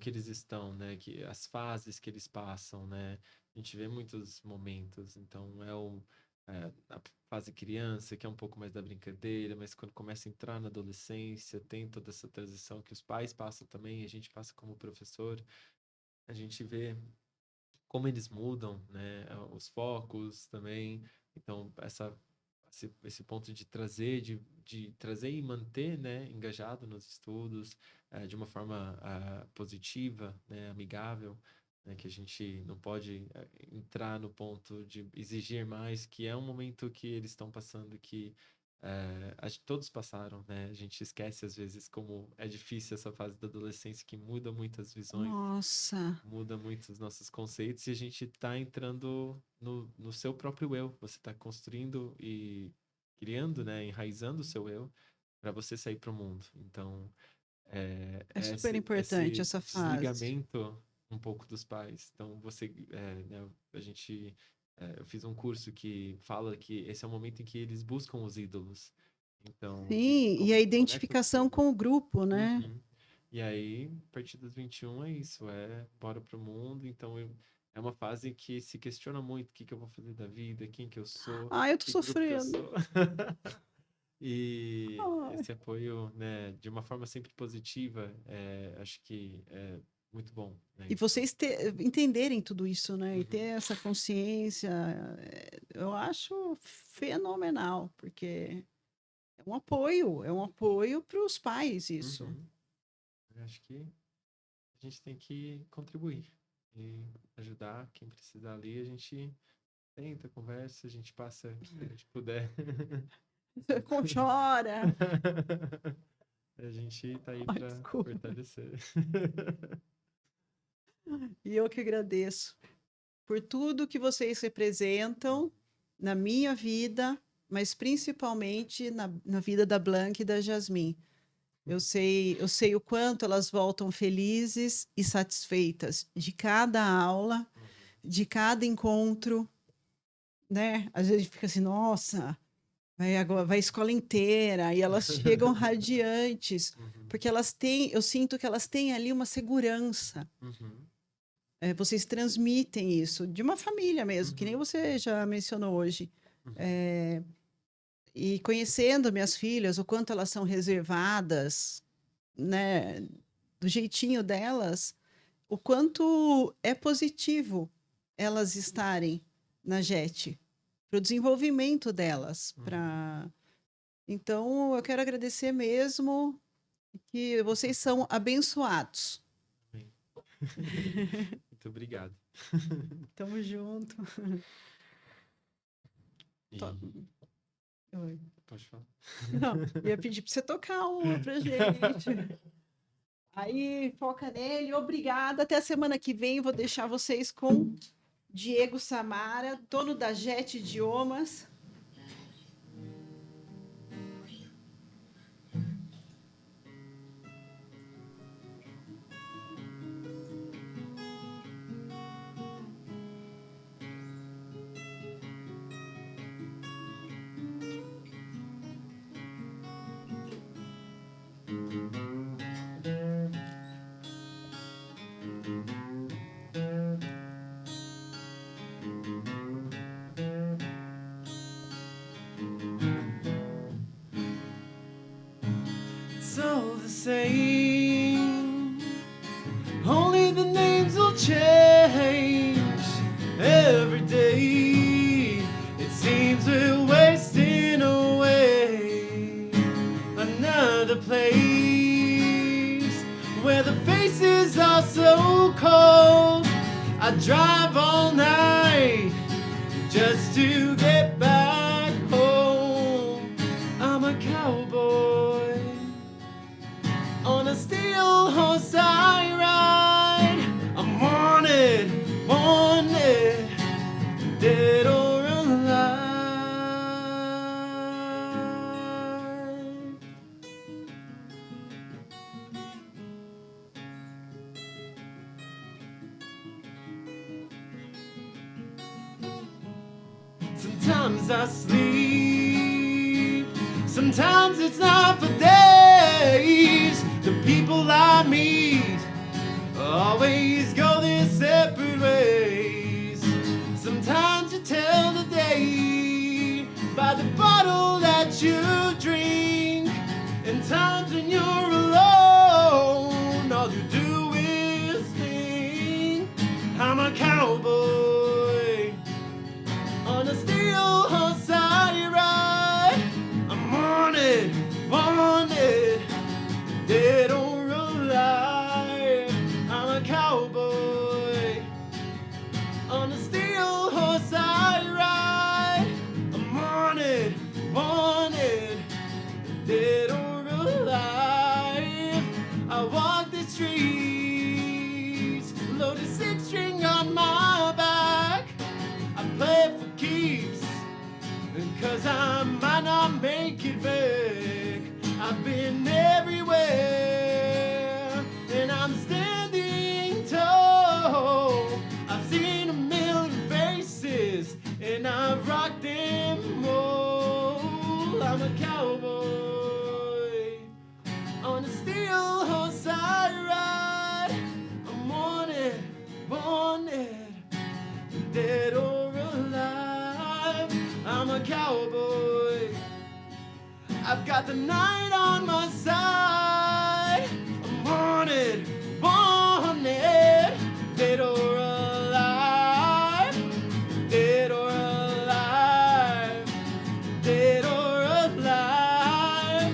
eles estão, né? Que as fases que eles passam, né? A gente vê muitos momentos, então a fase criança, que é um pouco mais da brincadeira, mas quando começa a entrar na adolescência, tem toda essa transição que os pais passam também, a gente passa como professor. A gente vê como eles mudam, né? Os focos também. Então, esse ponto de trazer e manter, né? Engajado nos estudos, de uma forma positiva, né? Amigável, né? Que a gente não pode entrar no ponto de exigir mais, que é um momento que eles estão passando que todos passaram, né? A gente esquece às vezes como é difícil essa fase da adolescência que muda muitas visões, Nossa, muda muito os nossos conceitos e a gente está entrando no seu próprio eu. Você está construindo e criando, né? Enraizando o seu eu para você sair para o mundo. Então, é super importante esse essa fase. desligamento um pouco dos pais. Então, né, eu fiz um curso que fala que esse é o momento em que eles buscam os ídolos. Então, Sim, e a conecta com identificação com o grupo, né? Uhum. E aí, a partir dos 21 é isso, bora pro mundo. Então, é uma fase que se questiona muito o que que eu vou fazer da vida, quem que eu sou, Ah, eu tô que grupo que eu sofrendo. sou. E Ai. esse apoio, né, de uma forma sempre positiva, acho que é muito bom, né? E Então, vocês entenderem tudo isso, né? E uhum, ter essa consciência, eu acho fenomenal, porque é um apoio para os pais, isso. uhum. Eu acho que a gente tem que contribuir e ajudar quem precisar ali. A gente tenta, conversa, a gente passa o que a gente puder. Chora. A gente tá aí Ai, para desculpa. fortalecer. E eu que agradeço por tudo que vocês representam na minha vida, mas principalmente na vida da Blanca e da Jasmine. Eu sei o quanto elas voltam felizes e satisfeitas de cada aula, Uhum, de cada encontro, né? Às vezes fica assim, nossa, vai agora, vai a escola inteira e elas chegam radiantes, uhum, porque eu sinto que elas têm ali uma segurança. uhum, Vocês transmitem isso de uma família mesmo, que nem uhum, você já mencionou hoje. uhum, Eh, e conhecendo minhas filhas, o quanto elas são reservadas, né, do jeitinho delas, o quanto é positivo elas estarem na JET, para o desenvolvimento delas. uhum. Então, eu quero agradecer mesmo que vocês são abençoados. Amém. Muito obrigado. Tamo junto. To- E Oi. pode falar. Não, ia pedir para você tocar uma pra gente. Aí, foca nele. Obrigada. Até a semana que vem. Vou deixar vocês com Diego Samara, dono da JET Idiomas. It's all the same. Only the names will change every day. It seems we're wasting away. Another place where the faces are so cold. drive all night just to get back home. I'm a cowboy on a steel horse I ride. I'm wanted, wanted, dead or alive. Sometimes I sleep, sometimes it's not for days. The people I meet always go their separate ways. Sometimes you tell the day by the bottle that you drink. In times when you're alone, all you do is think. I'm a cowboy on a steel horse I ride. I'm wanted, wanted, dead or alive. I'm a cowboy on a steel horse I ride. I'm wanted, wanted, dead or alive. I walk the streets, loaded 6-string on my back. I play for keeps, cause I might not make it back. I've been everywhere, and I'm standing tall. I've seen a million faces, and I've rocked them all. I'm a cowboy on a steel horse I ride. I'm wanted, wanted, dead or alive. I'm a cowboy. I've got the night on my side. I'm wanted, wanted, dead or alive, dead or alive, dead or alive,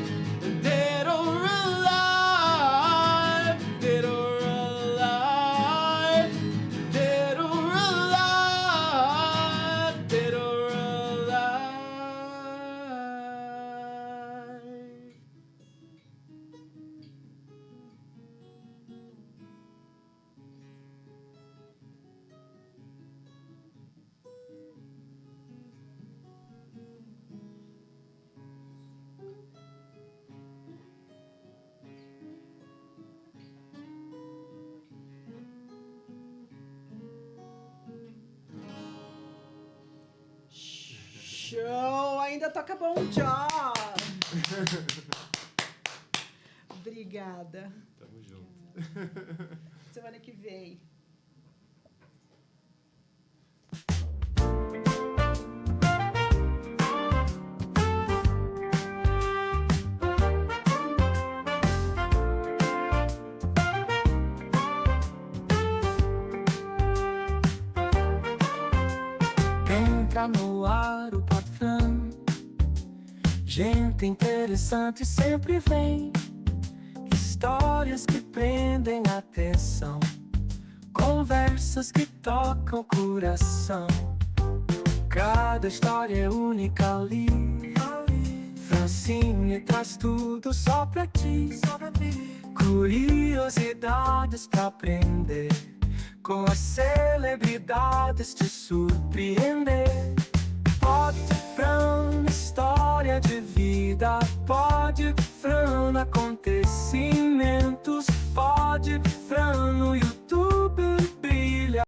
dead or alive, dead or alive, dead or alive, dead or alive. Show! Ainda toca Bon Jovi. Obrigada. Tamo junto. Semana que vem. Entra no ar o patrão. Gente interessante sempre vem. Histórias que prendem a atenção. Conversas que tocam o coração. Cada história é única ali. Francine traz tudo só pra ti. Curiosidades pra aprender. Com as celebridades te surpreender. Pode Fran, história de vida. Pode Fran, acontecimentos. Pode Fran no YouTube.